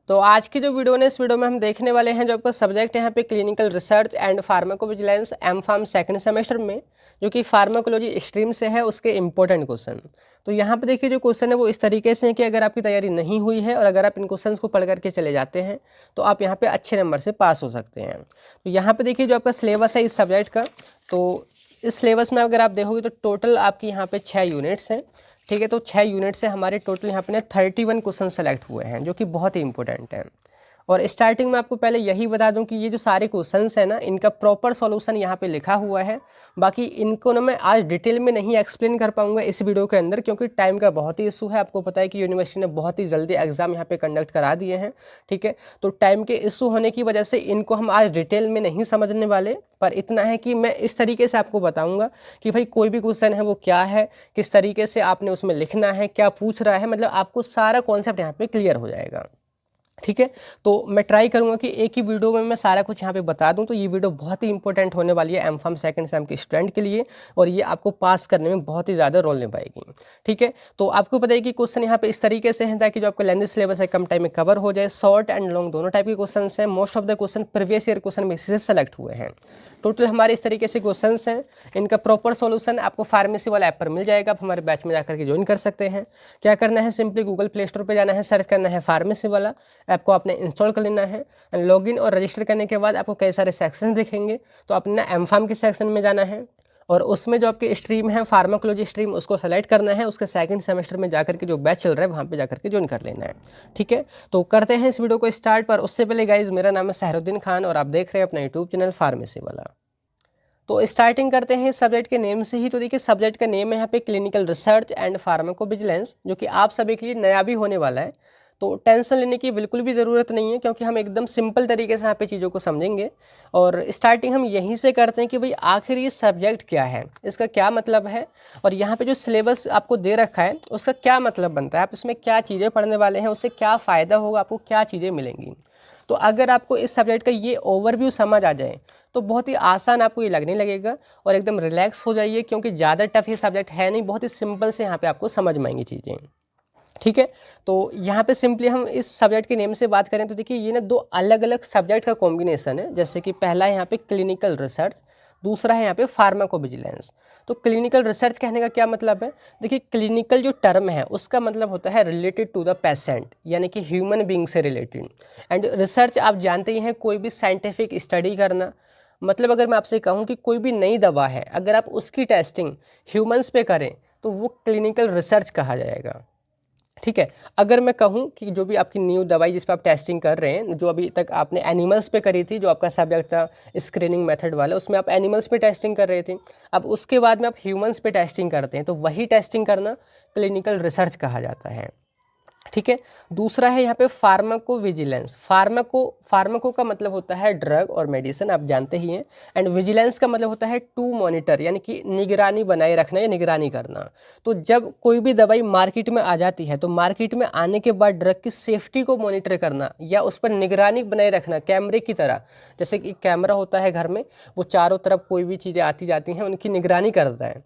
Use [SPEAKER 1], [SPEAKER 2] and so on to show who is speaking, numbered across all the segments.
[SPEAKER 1] तो आज की जो वीडियो है इस वीडियो में हम देखने वाले हैं जो आपका सब्जेक्ट यहाँ पे clinical research and pharmacovigilance M Pharm second semester में जो कि फार्माकोलॉजी स्ट्रीम से है उसके इंपॉर्टेंट क्वेश्चन। तो यहाँ पे देखिए जो क्वेश्चन है वो इस तरीके से है कि अगर आपकी तैयारी नहीं हुई है और अगर आप इन क्वेश्चन को पढ़ करके चले जाते हैं तो आप यहाँ पे अच्छे नंबर से पास हो सकते हैं। तो यहाँ पे देखिए जो आपका सिलेबस है इस सब्जेक्ट का, तो इस सिलेबस में अगर आप देखोगे तो टोटल आपकी यहाँ पे 6 यूनिट्स हैं। ठीक है, तो 6 यूनिट से हमारे टोटल यहाँ पे ना 31 क्वेश्चन सेलेक्ट हुए हैं जो कि बहुत ही इंपॉर्टेंट है। और स्टार्टिंग में आपको पहले यही बता दूं कि ये जो सारे क्वेश्चंस हैं ना इनका प्रॉपर सॉल्यूशन यहाँ पे लिखा हुआ है। बाकी इनको ना मैं आज डिटेल में नहीं एक्सप्लेन कर पाऊंगा इस वीडियो के अंदर क्योंकि टाइम का बहुत ही इशू है। आपको पता है कि यूनिवर्सिटी ने बहुत ही जल्दी एग्जाम यहाँ पे कंडक्ट करा दिए हैं। ठीक है, तो टाइम के इशू होने की वजह से इनको हम आज डिटेल में नहीं समझने वाले, पर इतना है कि मैं इस तरीके से आपको बताऊंगा कि भाई कोई भी क्वेश्चन है वो क्या है, किस तरीके से आपने उसमें लिखना है, क्या पूछ रहा है, मतलब आपको सारा कॉन्सेप्ट यहाँ पे क्लियर हो जाएगा। ठीक है, तो मैं ट्राई करूंगा कि एक ही वीडियो में मैं सारा कुछ यहाँ पे बता दूं। तो ये वीडियो बहुत ही इंपॉर्टेंट होने वाली है एम.फार्म सेकंड सेम के स्टूडेंट के लिए और ये आपको पास करने में बहुत ही ज़्यादा रोल निभाएगी। ठीक है, तो आपको पता है कि क्वेश्चन यहाँ पे इस तरीके से है ताकि जो आपका लेंथी सिलेबस है कम टाइम में कवर हो जाए। शॉर्ट एंड लॉन्ग दोनों टाइप के क्वेश्चन हैं। Most of the question previous year question में से सेलेक्ट हुए हैं। टोटल हमारे इस तरीके से क्वेश्चंस हैं। इनका प्रॉपर सॉल्यूशन आपको फार्मेसी वाला ऐप पर मिल जाएगा। आप हमारे बैच में जाकर के ज्वाइन कर सकते हैं। क्या करना है, सिंपली गूगल प्ले स्टोर पे जाना है, सर्च करना है फार्मेसी वाला ऐप को आपने इंस्टॉल कर लेना है। लॉगिन और रजिस्टर करने के बाद आपको कई सारे सेक्शन दिखेंगे, तो अपने एम.फार्म के सेक्शन में जाना है और उसमें जो आपकी स्ट्रीम है फार्माकोलॉजी स्ट्रीम उसको सेलेक्ट करना है। उसके सेकंड सेमेस्टर में जाकर के जो बैच चल रहा है वहाँ पे जाकर के ज्वाइन कर लेना है। ठीक है, तो करते हैं इस वीडियो को स्टार्ट। पर उससे पहले गाइज मेरा नाम है सहरुद्दीन खान और आप देख रहे हैं अपना यूट्यूब चैनल फार्मेसी वाला। तो स्टार्टिंग करते हैं सब्जेक्ट के नेम से ही। तो देखिए सब्जेक्ट का नेम है यहाँ पे क्लिनिकल रिसर्च एंड फार्माकोविजिलेंस, जो कि आप सभी के लिए नया भी होने वाला है। तो टेंशन लेने की बिल्कुल भी ज़रूरत नहीं है क्योंकि हम एकदम सिंपल तरीके से यहाँ पे चीज़ों को समझेंगे। और स्टार्टिंग हम यहीं से करते हैं कि भाई आखिर ये सब्जेक्ट क्या है, इसका क्या मतलब है और यहाँ पे जो सिलेबस आपको दे रखा है उसका क्या मतलब बनता है, आप इसमें क्या चीज़ें पढ़ने वाले हैं, उससे क्या फ़ायदा होगा, आपको क्या चीज़ें मिलेंगी। तो अगर आपको इस सब्जेक्ट का ये ओवरव्यू समझ आ जाए तो बहुत ही आसान आपको ये लगने लगेगा और एकदम रिलैक्स हो जाइए क्योंकि ज़्यादा टफ ये सब्जेक्ट है नहीं, बहुत ही सिंपल से यहाँ पे आपको समझ में आएंगी चीज़ें। ठीक है, तो यहाँ पे सिंपली हम इस सब्जेक्ट के नेम से बात करें तो देखिए ये ना दो अलग अलग सब्जेक्ट का कॉम्बिनेशन है। जैसे कि पहला है यहाँ पे क्लिनिकल रिसर्च, दूसरा है यहाँ पे फार्माकोविजिलेंस। तो क्लिनिकल रिसर्च कहने का क्या मतलब है, देखिए क्लिनिकल जो टर्म है उसका मतलब होता है रिलेटेड टू द पेशेंट, यानी कि ह्यूमन बींग से रिलेटेड। एंड रिसर्च आप जानते ही हैं कोई भी साइंटिफिक स्टडी करना। मतलब अगर मैं आपसे कहूँ कि कोई भी नई दवा है अगर आप उसकी टेस्टिंग ह्यूमन्स पे करें तो वो क्लिनिकल रिसर्च कहा जाएगा। ठीक है, अगर मैं कहूँ कि जो भी आपकी न्यू दवाई जिस पर आप टेस्टिंग कर रहे हैं, जो अभी तक आपने एनिमल्स पे करी थी, जो आपका सब्जेक्ट था स्क्रीनिंग मेथड वाला, उसमें आप एनिमल्स पे टेस्टिंग कर रहे थे, अब उसके बाद में आप ह्यूमंस पे टेस्टिंग करते हैं तो वही टेस्टिंग करना क्लिनिकल रिसर्च कहा जाता है। ठीक है, दूसरा है यहाँ पे फार्माकोविजिलेंस। फार्माको का मतलब होता है ड्रग और मेडिसिन, आप जानते ही हैं। एंड विजिलेंस का मतलब होता है टू मॉनिटर, यानी कि निगरानी बनाए रखना या निगरानी करना। तो जब कोई भी दवाई मार्केट में आ जाती है तो मार्केट में आने के बाद ड्रग की सेफ्टी को मॉनिटर करना या उस पर निगरानी बनाए रखना कैमरे की तरह। जैसे कि कैमरा होता है घर में, वो चारों तरफ कोई भी चीज़ें आती जाती हैं उनकी निगरानी करता है।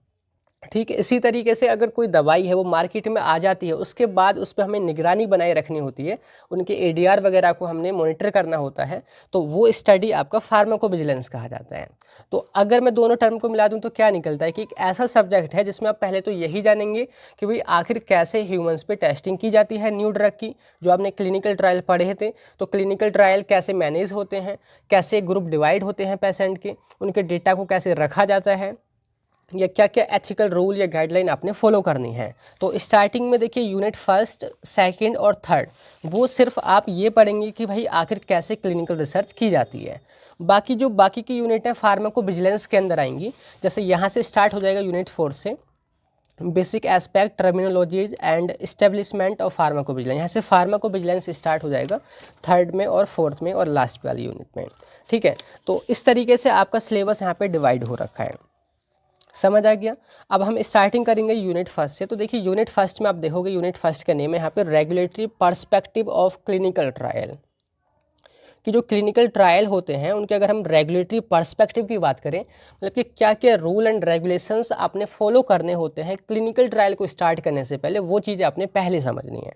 [SPEAKER 1] ठीक है, इसी तरीके से अगर कोई दवाई है वो मार्केट में आ जाती है उसके बाद उस पर हमें निगरानी बनाए रखनी होती है, उनके एडीआर वगैरह को हमने मॉनिटर करना होता है, तो वो स्टडी आपका फार्माकोविजिलेंस कहा जाता है। तो अगर मैं दोनों टर्म को मिला दूं तो क्या निकलता है कि एक ऐसा सब्जेक्ट है जिसमें आप पहले तो यही जानेंगे कि भाई आखिर कैसे ह्यूमंस पे टेस्टिंग की जाती है न्यू ड्रग की। जो आपने क्लिनिकल ट्रायल पढ़े थे, तो क्लिनिकल ट्रायल कैसे मैनेज होते हैं, कैसे ग्रुप डिवाइड होते हैं पेशेंट के, उनके डेटा को कैसे रखा जाता है, या क्या क्या एथिकल रूल या गाइडलाइन आपने फॉलो करनी है। तो स्टार्टिंग में देखिए यूनिट फर्स्ट, सेकंड और थर्ड वो सिर्फ आप ये पढ़ेंगे कि भाई आखिर कैसे क्लिनिकल रिसर्च की जाती है। बाकी की यूनिट है फार्माकोविजिलेंस के अंदर आएंगी। जैसे यहाँ से स्टार्ट हो जाएगा यूनिट 4 से basic aspect terminologies and establishment of pharmacovigilance. यहाँ से फार्माकोविजिलेंस स्टार्ट हो जाएगा थर्ड में और फोर्थ में और लास्ट वाली यूनिट में। ठीक है, तो इस तरीके से आपका सिलेबस यहाँ पे डिवाइड हो रखा है, समझ आ गया। अब हम स्टार्टिंग करेंगे यूनिट फर्स्ट से। तो देखिए यूनिट फर्स्ट में आप देखोगे यूनिट फर्स्ट का नेम है यहाँ पे regulatory perspective of clinical trial. कि जो क्लिनिकल ट्रायल होते हैं उनके अगर हम रेगुलेटरी पर्सपेक्टिव की बात करें, मतलब कि क्या क्या रूल एंड रेगुलेशंस आपने फॉलो करने होते हैं क्लिनिकल ट्रायल को स्टार्ट करने से पहले, वो चीज़ें आपने पहले समझनी है।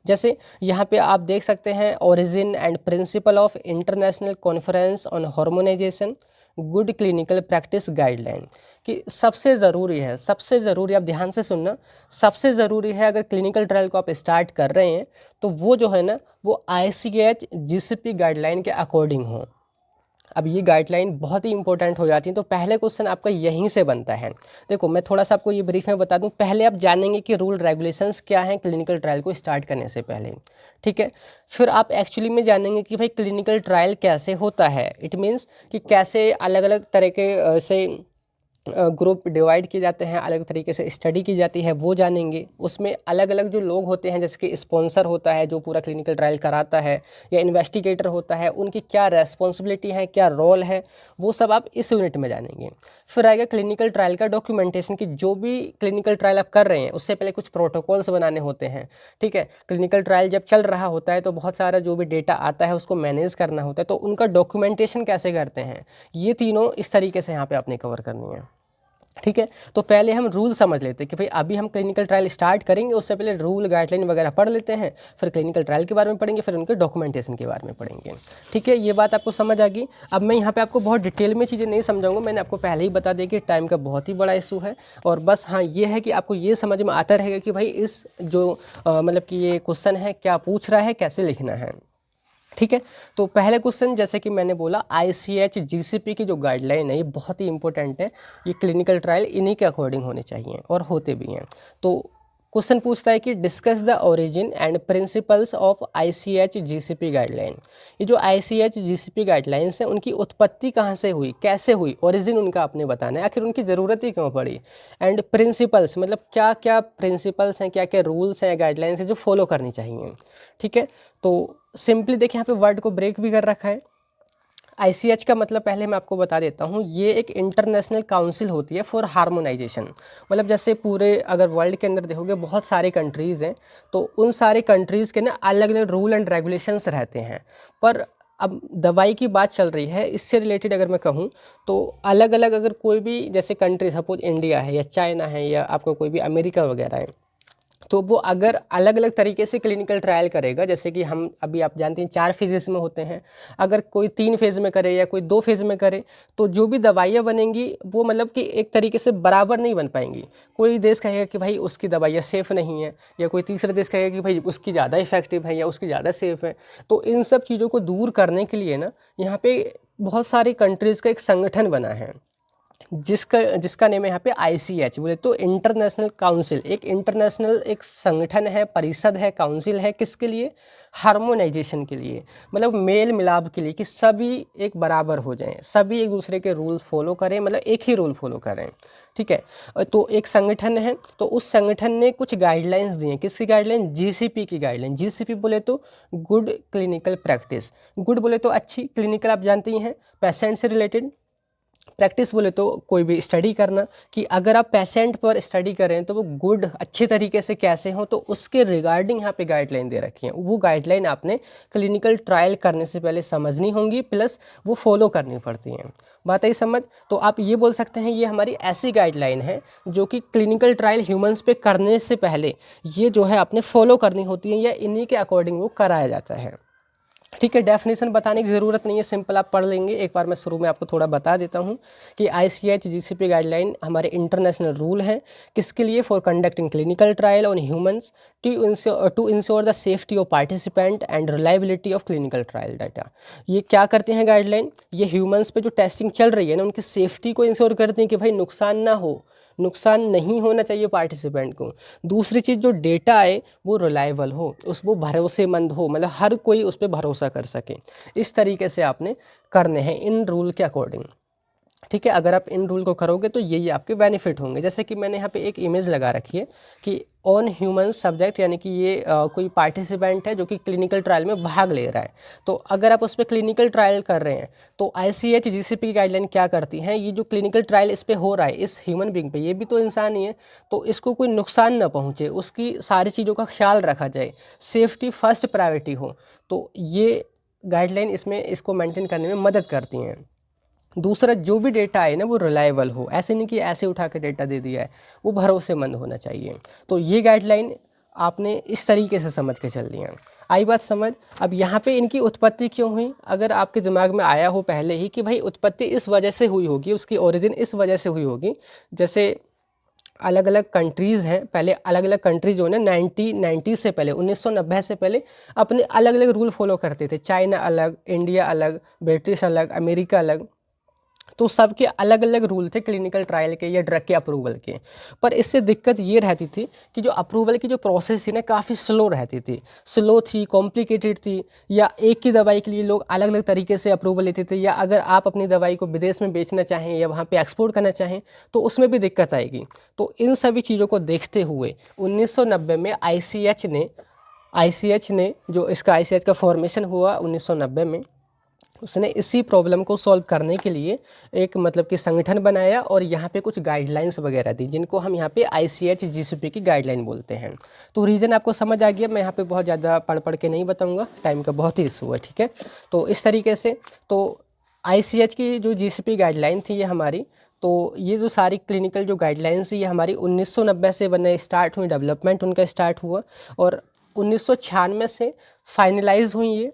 [SPEAKER 1] जैसे यहाँ पे आप देख सकते हैं origin and principle of international conference on harmonisation good clinical practice guideline, कि सबसे ज़रूरी आप ध्यान से सुनना, सबसे ज़रूरी है अगर क्लिनिकल ट्रायल को आप स्टार्ट कर रहे हैं तो वो जो है ना वो ICH GCP गाइडलाइन के अकॉर्डिंग हो। अब ये गाइडलाइन बहुत ही इंपॉर्टेंट हो जाती है, तो पहले क्वेश्चन आपका यहीं से बनता है। देखो मैं थोड़ा सा आपको ये ब्रीफ में बता दूं, पहले आप जानेंगे कि रूल रेगुलेशंस क्या हैं क्लिनिकल ट्रायल को स्टार्ट करने से पहले, ठीक है। फिर आप एक्चुअली में जानेंगे कि भाई क्लिनिकल ट्रायल कैसे होता है, इट मीन्स कि कैसे अलग अलग तरह के से ग्रुप डिवाइड किए जाते हैं, अलग तरीके से स्टडी की जाती है वो जानेंगे। उसमें अलग अलग जो लोग होते हैं, जैसे कि स्पॉन्सर होता है जो पूरा क्लिनिकल ट्रायल कराता है, या इन्वेस्टिगेटर होता है, उनकी क्या रेस्पॉन्सिबिलिटी है, क्या रोल है, वो सब आप इस यूनिट में जानेंगे। फिर आएगा क्लिनिकल ट्रायल का डॉक्यूमेंटेशन, की जो भी क्लिनिकल ट्रायल आप कर रहे हैं उससे पहले कुछ प्रोटोकॉल्स बनाने होते हैं, ठीक है। क्लिनिकल ट्रायल जब चल रहा होता है तो बहुत सारा जो भी डेटा आता है उसको मैनेज करना होता है, तो उनका डॉक्यूमेंटेशन कैसे करते हैं, ये तीनों इस तरीके से यहाँ पे आपने कवर करनी है, ठीक है। तो पहले हम रूल समझ लेते हैं कि भाई अभी हम क्लिनिकल ट्रायल स्टार्ट करेंगे, उससे पहले रूल गाइडलाइन वगैरह पढ़ लेते हैं, फिर क्लिनिकल ट्रायल के बारे में पढ़ेंगे, फिर उनके डॉक्यूमेंटेशन के बारे में पढ़ेंगे, ठीक है। ये बात आपको समझ आ गई। अब मैं यहाँ पे आपको बहुत डिटेल में चीज़ें नहीं समझाऊंगा, मैंने आपको पहले ही बता दिया कि टाइम का बहुत ही बड़ा इशू है, और बस हाँ ये है कि आपको ये समझ में आता रहेगा कि भाई इस जो मतलब कि ये क्वेश्चन है क्या पूछ रहा है, कैसे लिखना है, ठीक है। तो पहले क्वेश्चन जैसे कि मैंने बोला ICH GCP की जो गाइडलाइन है ये बहुत ही इंपॉर्टेंट है, ये क्लिनिकल ट्रायल इन्हीं के अकॉर्डिंग होने चाहिए और होते भी हैं। तो क्वेश्चन पूछता है कि discuss the origin and principles of ICH GCP guideline. ये जो ICH GCP गाइडलाइंस हैं उनकी उत्पत्ति कहाँ से हुई, कैसे हुई, ओरिजिन उनका आपने बताना है, आखिर उनकी ज़रूरत ही क्यों पड़ी, एंड प्रिंसिपल्स मतलब क्या क्या प्रिंसिपल्स हैं, क्या क्या रूल्स हैं, गाइडलाइंस हैं जो फॉलो करनी चाहिए, ठीक है। तो सिंपली देखिए यहाँ पे वर्ड को ब्रेक भी कर रखा है। ICH का मतलब पहले मैं आपको बता देता हूँ, ये एक इंटरनेशनल काउंसिल होती है फॉर हार्मोनाइजेशन। मतलब जैसे पूरे अगर वर्ल्ड के अंदर देखोगे बहुत सारे कंट्रीज़ हैं, तो उन सारे कंट्रीज़ के ना अलग अलग रूल एंड रेगुलेशंस रहते हैं। पर अब दवाई की बात चल रही है, इससे रिलेटेड अगर मैं कहूँ तो अलग अलग अगर कोई भी जैसे कंट्री सपोज इंडिया है या चाइना है या आपको कोई भी अमेरिका वगैरह है, तो वो अगर अलग अलग तरीके से क्लिनिकल ट्रायल करेगा, जैसे कि हम अभी आप जानते हैं 4 फेजेस में होते हैं, अगर कोई 3 फेज़ में करे या कोई 2 फेज़ में करे तो जो भी दवाइयाँ बनेंगी वो मतलब कि एक तरीके से बराबर नहीं बन पाएंगी। कोई देश कहेगा कि भाई उसकी दवाइयाँ सेफ़ नहीं है, या कोई तीसरा देश कहेगा कि भाई उसकी ज़्यादा इफेक्टिव है या उसकी ज़्यादा सेफ़ है। तो इन सब चीज़ों को दूर करने के लिए ना यहाँ पे बहुत सारी कंट्रीज़ का एक संगठन बना है, जिसका नेम है यहाँ पे ICH, बोले तो इंटरनेशनल काउंसिल। एक इंटरनेशनल एक संगठन है, परिषद है, काउंसिल है, किसके लिए, हार्मोनाइजेशन के लिए, मतलब मेल मिलाप के लिए, कि सभी एक बराबर हो जाएं, सभी एक दूसरे के रूल फॉलो करें, मतलब एक ही रूल फॉलो करें, ठीक है। तो एक संगठन है, तो उस संगठन ने कुछ गाइडलाइंस दी हैं, किसकी गाइडलाइन, GCP की गाइडलाइन। GCP बोले तो गुड क्लिनिकल प्रैक्टिस, गुड बोले तो अच्छी, क्लिनिकल आप जानते ही हैं पेशेंट से रिलेटेड, प्रैक्टिस बोले तो कोई भी स्टडी करना, कि अगर आप पेशेंट पर स्टडी करें तो वो गुड अच्छे तरीके से कैसे हो, तो उसके रिगार्डिंग यहाँ पे गाइडलाइन दे रखी है। वो गाइडलाइन आपने क्लिनिकल ट्रायल करने से पहले समझनी होंगी, प्लस वो फॉलो करनी पड़ती हैं। बात आई समझ। तो आप ये बोल सकते हैं ये हमारी ऐसी गाइडलाइन है जो कि क्लिनिकल ट्रायल ह्यूमंस पे करने से पहले ये जो है आपने फॉलो करनी होती है, या इन्हीं के अकॉर्डिंग वो कराया जाता है, ठीक है। डेफिनेशन बताने की ज़रूरत नहीं है, सिंपल आप पढ़ लेंगे। एक बार मैं शुरू में आपको थोड़ा बता देता हूँ कि ICH GCP गाइडलाइन हमारे इंटरनेशनल रूल हैं, किसके लिए, for conducting clinical trial on humans to ensure the safety of participant and reliability of clinical trial data. ये क्या करते हैं गाइडलाइन, ये ह्यूमंस पे जो टेस्टिंग चल रही है ना उनकी सेफ्टी को इंश्योर करते हैं कि भाई नुकसान ना हो, नुकसान नहीं होना चाहिए पार्टिसिपेंट को। दूसरी चीज़ जो डेटा है वो रिलायबल हो, वो भरोसेमंद हो, मतलब हर कोई उस पर भरोसा कर सके। इस तरीके से आपने करने हैं इन रूल के अकॉर्डिंग, ठीक है। अगर आप इन रूल को करोगे तो यही आपके बेनिफिट होंगे। जैसे कि मैंने यहाँ पे एक इमेज लगा रखी है कि ऑन ह्यूमन सब्जेक्ट, यानी कि ये कोई पार्टिसिपेंट है जो कि क्लिनिकल ट्रायल में भाग ले रहा है। तो अगर आप उस पर क्लिनिकल ट्रायल कर रहे हैं तो ICH GCP की गाइडलाइन क्या करती हैं, ये जो क्लिनिकल ट्रायल इस पर हो रहा है इस ह्यूमन बींग पे, ये भी तो इंसान ही है, तो इसको कोई नुकसान ना पहुँचे, उसकी सारी चीज़ों का ख्याल रखा जाए, सेफ्टी फर्स्ट प्रायोरिटी हो। तो ये गाइडलाइन इसमें इसको मेंटेन करने में मदद करती हैं। दूसरा जो भी डेटा है ना वो रिलायबल हो, ऐसे नहीं कि ऐसे उठा के डेटा दे दिया है, वो भरोसेमंद होना चाहिए। तो ये गाइडलाइन आपने इस तरीके से समझ के चल दिया। आई बात समझ। अब यहाँ पे इनकी उत्पत्ति क्यों हुई, अगर आपके दिमाग में आया हो पहले ही कि भाई उत्पत्ति इस वजह से हुई होगी, उसकी ओरिजिन इस वजह से हुई होगी, जैसे अलग अलग कंट्रीज़ हैं, पहले अलग अलग कंट्री जो है ना 1990 से पहले 1990 से पहले अपने अलग अलग रूल फॉलो करते थे। चाइना अलग, इंडिया अलग, ब्रिटिश अलग, अमेरिका अलग, तो सबके अलग अलग रूल थे क्लिनिकल ट्रायल के या ड्रग के अप्रूवल के। पर इससे दिक्कत ये रहती थी कि जो अप्रूवल की जो प्रोसेस थी ना काफ़ी स्लो रहती थी, स्लो थी, कॉम्प्लिकेटेड थी, या एक की दवाई के लिए लोग अलग अलग तरीके से अप्रूवल लेते थे, या अगर आप अपनी दवाई को विदेश में बेचना चाहें या वहाँ पे एक्सपोर्ट करना चाहें तो उसमें भी दिक्कत आएगी। तो इन सभी चीज़ों को देखते हुए 1990 में ICH ने जो इसका ICH का फॉर्मेशन हुआ 1990 में, उसने इसी प्रॉब्लम को सॉल्व करने के लिए एक मतलब कि संगठन बनाया और यहाँ पे कुछ गाइडलाइंस वगैरह दी, जिनको हम यहाँ पे ICH GCP की गाइडलाइन बोलते हैं। तो रीज़न आपको समझ आ गया। मैं यहाँ पे बहुत ज़्यादा पढ़ के नहीं बताऊँगा, टाइम का बहुत ही इशू है, ठीक है। तो इस तरीके से तो ICH की जो GCP गाइडलाइन थी ये हमारी, तो ये जो सारी क्लिनिकल जो गाइडलाइंस थी ये हमारी 1990 से बनना स्टार्ट हुई, डेवलपमेंट उनका स्टार्ट हुआ और 1996 से फाइनलाइज हुई ये,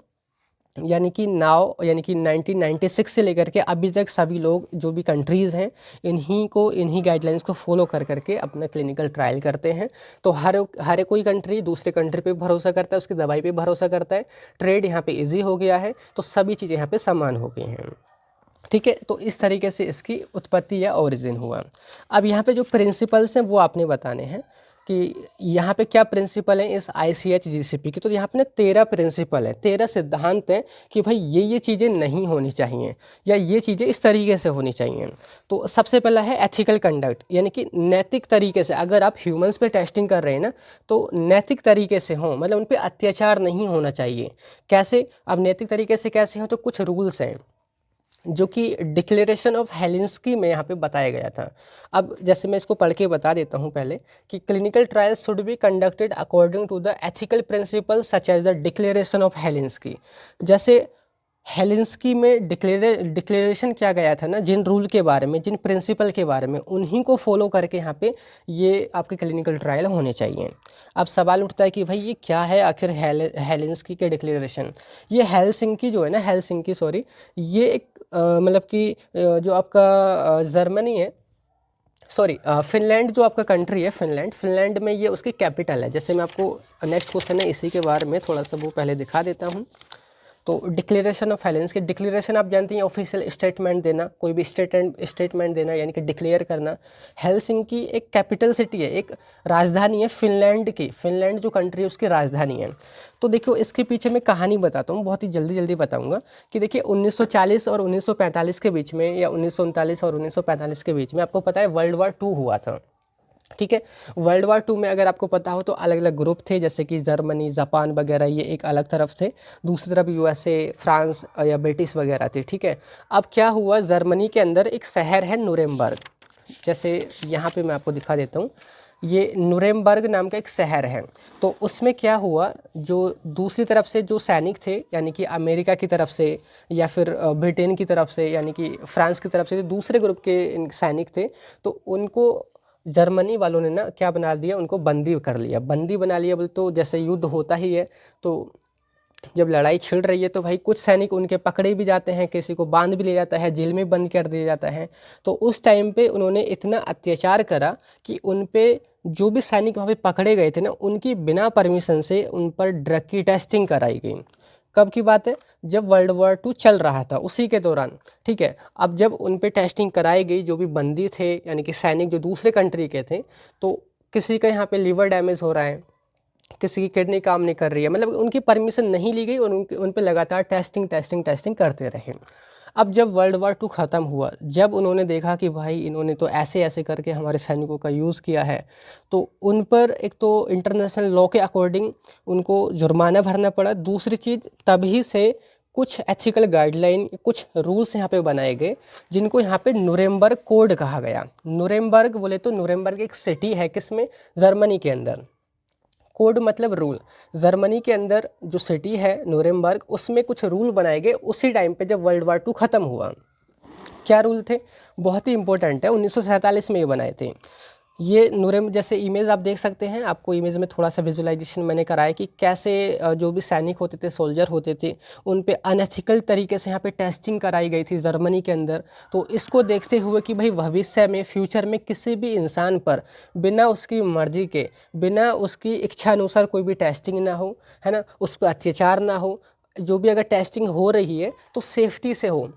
[SPEAKER 1] यानी कि 1996 से लेकर के अभी तक सभी लोग जो भी कंट्रीज़ हैं इन्हीं गाइडलाइंस को फॉलो कर करके अपना क्लिनिकल ट्रायल करते हैं। तो हर कोई कंट्री दूसरे कंट्री पे भरोसा करता है, उसकी दवाई पे भरोसा करता है, ट्रेड यहाँ पे इजी हो गया है, तो सभी चीज़ें यहाँ पे समान हो गई हैं, ठीक है। तो इस तरीके से इसकी उत्पत्ति या ओरिजिन हुआ। अब यहाँ पे जो प्रिंसिपल्स हैं वो आपने बताने हैं कि यहाँ पे क्या प्रिंसिपल है इस ICH GCP की। तो यहाँ पे ना 13 प्रिंसिपल है, 13 सिद्धांत हैं कि भाई ये चीज़ें नहीं होनी चाहिए या ये चीज़ें इस तरीके से होनी चाहिए। तो सबसे पहला है एथिकल कंडक्ट, यानी कि नैतिक तरीके से अगर आप ह्यूमंस पे टेस्टिंग कर रहे हैं ना तो नैतिक तरीके से हों, मतलब उन पर अत्याचार नहीं होना चाहिए। कैसे, अब नैतिक तरीके से कैसे हो, तो कुछ रूल्स हैं जो कि डिक्लेरेशन ऑफ हेलेंस्की में यहाँ पे बताया गया था। अब जैसे मैं इसको पढ़ के बता देता हूँ पहले कि clinical trial should be conducted according to the ethical principle such as the declaration of Helsinki. जैसे हेलेंस्की में डिक्लेरेशन किया गया था ना, जिन रूल के बारे में, जिन प्रिंसिपल के बारे में, उन्हीं को फॉलो करके यहाँ पे ये आपके क्लिनिकल ट्रायल होने चाहिए। अब सवाल उठता है कि भाई ये क्या है आखिर हेलेंस्की के डिक्लेरेशन। ये हेलसिंकी जो है ना, हेलसिंकी सॉरी, ये एक मतलब कि जो आपका जर्मनी है, सॉरी फिनलैंड जो आपका कंट्री है, फिनलैंड में ये उसकी कैपिटल है। जैसे मैं आपको नेक्स्ट क्वेश्चन है इसी के बारे में थोड़ा सा वो पहले दिखा देता हूँ। तो डिक्लेरेशन ऑफ हेलेंस्की, डिक्लेरेशन आप जानते हैं ऑफिशियल स्टेटमेंट देना, कोई भी स्टेटमेंट देना यानी कि डिक्लेयर करना। हेलसिंकी एक कैपिटल सिटी है, एक राजधानी है फिनलैंड की, फिनलैंड जो कंट्री है उसकी राजधानी है। तो देखियो इसके पीछे मैं कहानी बताता हूँ, बहुत ही जल्दी बताऊँगा कि देखिए 1940 और 1945 के बीच में या 1939 और 1945 के बीच में आपको पता है वर्ल्ड वार 2 हुआ था, ठीक है। वर्ल्ड वार 2 में अगर आपको पता हो तो अलग अलग ग्रुप थे, जैसे कि जर्मनी, जापान वगैरह, ये एक अलग तरफ थे, दूसरी तरफ USA, फ्रांस या ब्रिटिश वगैरह थे, ठीक है। अब क्या हुआ, जर्मनी के अंदर एक शहर है नुरेमबर्ग, जैसे यहाँ पे मैं आपको दिखा देता हूँ, ये नुरेमबर्ग नाम का एक शहर है। तो उसमें क्या हुआ, जो दूसरी तरफ से जो सैनिक थे, यानी कि अमेरिका की तरफ से या फिर ब्रिटेन की तरफ से, यानी कि फ्रांस की तरफ से दूसरे ग्रुप के सैनिक थे, तो उनको जर्मनी वालों ने ना क्या बना दिया, उनको बंदी कर लिया। बंदी बना लिया बोले तो जैसे युद्ध होता ही है, तो जब लड़ाई छिड़ रही है तो भाई कुछ सैनिक उनके पकड़े भी जाते हैं, किसी को बांध भी लिया जाता है, जेल में बंद कर दिया जाता है। तो उस टाइम पे उन्होंने इतना अत्याचार करा कि उन पे जो भी सैनिक वहाँ पे पकड़े गए थे ना, उनकी बिना परमिशन से उन पर ड्रग की टेस्टिंग कराई गई। कब की बात है, जब वर्ल्ड वार 2 चल रहा था उसी के दौरान, ठीक है। अब जब उन पे टेस्टिंग कराई गई, जो भी बंदी थे यानी कि सैनिक जो दूसरे कंट्री के थे, तो किसी का यहाँ पे लीवर डैमेज हो रहा है, किसी की किडनी काम नहीं कर रही है, मतलब उनकी परमिशन नहीं ली गई और उन पे लगातार टेस्टिंग करते रहे। अब जब वर्ल्ड वार 2 ख़त्म हुआ, जब उन्होंने देखा कि भाई इन्होंने तो ऐसे ऐसे करके हमारे सैनिकों का यूज़ किया है, तो उन पर एक तो इंटरनेशनल लॉ के अकॉर्डिंग उनको जुर्माना भरना पड़ा। दूसरी चीज़, तभी से कुछ एथिकल गाइडलाइन, कुछ रूल्स यहाँ पे बनाए गए, जिनको यहाँ पे नुरेमबर्ग कोड कहा गया। नुरेमबर्ग बोले तो नुरेमबर्ग एक सिटी है, किसमें, जर्मनी के अंदर। कोड मतलब रूल, जर्मनी के अंदर जो सिटी है नुरेमबर्ग, उसमें कुछ रूल बनाए गए उसी टाइम पे जब वर्ल्ड वार 2 ख़त्म हुआ। क्या रूल थे, बहुत ही इंपॉर्टेंट है, 1947 में ये बनाए थे। ये नूरेम जैसे इमेज आप देख सकते हैं, आपको इमेज में थोड़ा सा विजुअलाइजेशन मैंने कराया कि कैसे जो भी सैनिक होते थे, सोल्जर होते थे, उन पे अनएथिकल तरीके से यहाँ पे टेस्टिंग कराई गई थी जर्मनी के अंदर। तो इसको देखते हुए कि भाई भविष्य में, फ्यूचर में किसी भी इंसान पर बिना उसकी मर्जी के, बिना उसकी इच्छा अनुसार कोई भी टेस्टिंग ना हो, है ना, उस पर अत्याचार ना हो, जो भी अगर टेस्टिंग हो रही है तो सेफ्टी से हो,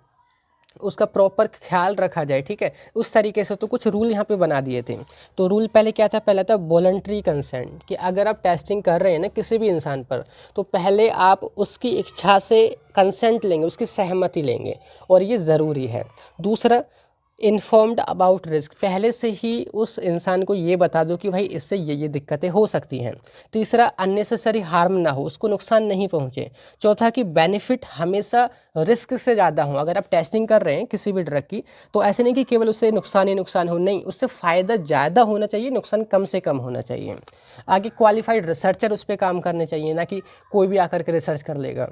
[SPEAKER 1] उसका प्रॉपर ख्याल रखा जाए, ठीक है, उस तरीके से। तो कुछ रूल यहाँ पे बना दिए थे। तो रूल पहले क्या था, पहला था वॉलंटरी कंसेंट, कि अगर आप टेस्टिंग कर रहे हैं ना किसी भी इंसान पर, तो पहले आप उसकी इच्छा से कंसेंट लेंगे, उसकी सहमति लेंगे, और ये ज़रूरी है। दूसरा, इन्फॉर्म्ड अबाउट रिस्क, पहले से ही उस इंसान को ये बता दो कि भाई इससे ये दिक्कतें हो सकती हैं। तीसरा, अननेसेसरी हार्म ना हो, उसको नुकसान नहीं पहुँचे। चौथा, कि बेनिफिट हमेशा रिस्क से ज़्यादा हो। अगर आप टेस्टिंग कर रहे हैं किसी भी ड्रग की, तो ऐसे नहीं कि केवल उससे नुकसान ही नुकसान हो, नहीं, उससे फ़ायदा ज़्यादा होना चाहिए, नुकसान कम से कम होना चाहिए। आगे क्वालिफाइड रिसर्चर उस पर काम करने चाहिए, ना कि कोई भी आकर के रिसर्च कर लेगा,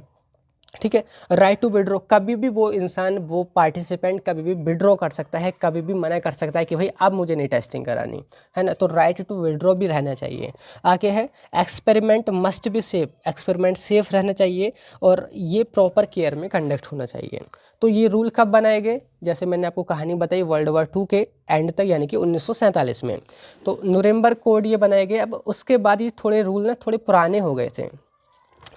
[SPEAKER 1] ठीक है। राइट टू विड्रॉ, कभी भी वो इंसान, वो पार्टिसिपेंट कभी भी विड्रॉ कर सकता है, कभी भी मना कर सकता है कि भाई अब मुझे नहीं टेस्टिंग करानी, है ना। तो राइट टू विड्रॉ भी रहना चाहिए। आगे है experiment must be safe, experiment safe रहना चाहिए, और ये प्रॉपर केयर में कंडक्ट होना चाहिए। तो ये रूल कब बनाए गए, जैसे मैंने आपको कहानी बताई, वर्ल्ड वॉर 2 के एंड तक, यानी कि 1947 में। तो नुरेम्बर्ग कोड ये बनाए गए। अब उसके बाद ये थोड़े रूल ना थोड़े पुराने हो गए थे,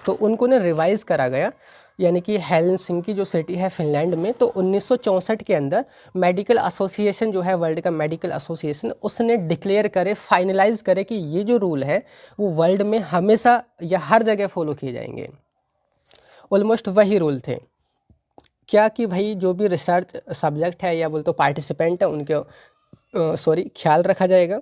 [SPEAKER 1] तो उनको ना रिवाइज़ करा गया, यानी कि हेलसिंकी जो सिटी है फिनलैंड में, तो 1964 के अंदर मेडिकल एसोसिएशन जो है, वर्ल्ड का मेडिकल एसोसिएशन, उसने डिक्लेयर करे, फाइनलाइज करे कि ये जो रूल है वो वर्ल्ड में हमेशा या हर जगह फॉलो किए जाएंगे। ऑलमोस्ट वही रूल थे, क्या कि भाई जो भी रिसर्च सब्जेक्ट है या बोल तो पार्टिसिपेंट है, उनके ख्याल रखा जाएगा,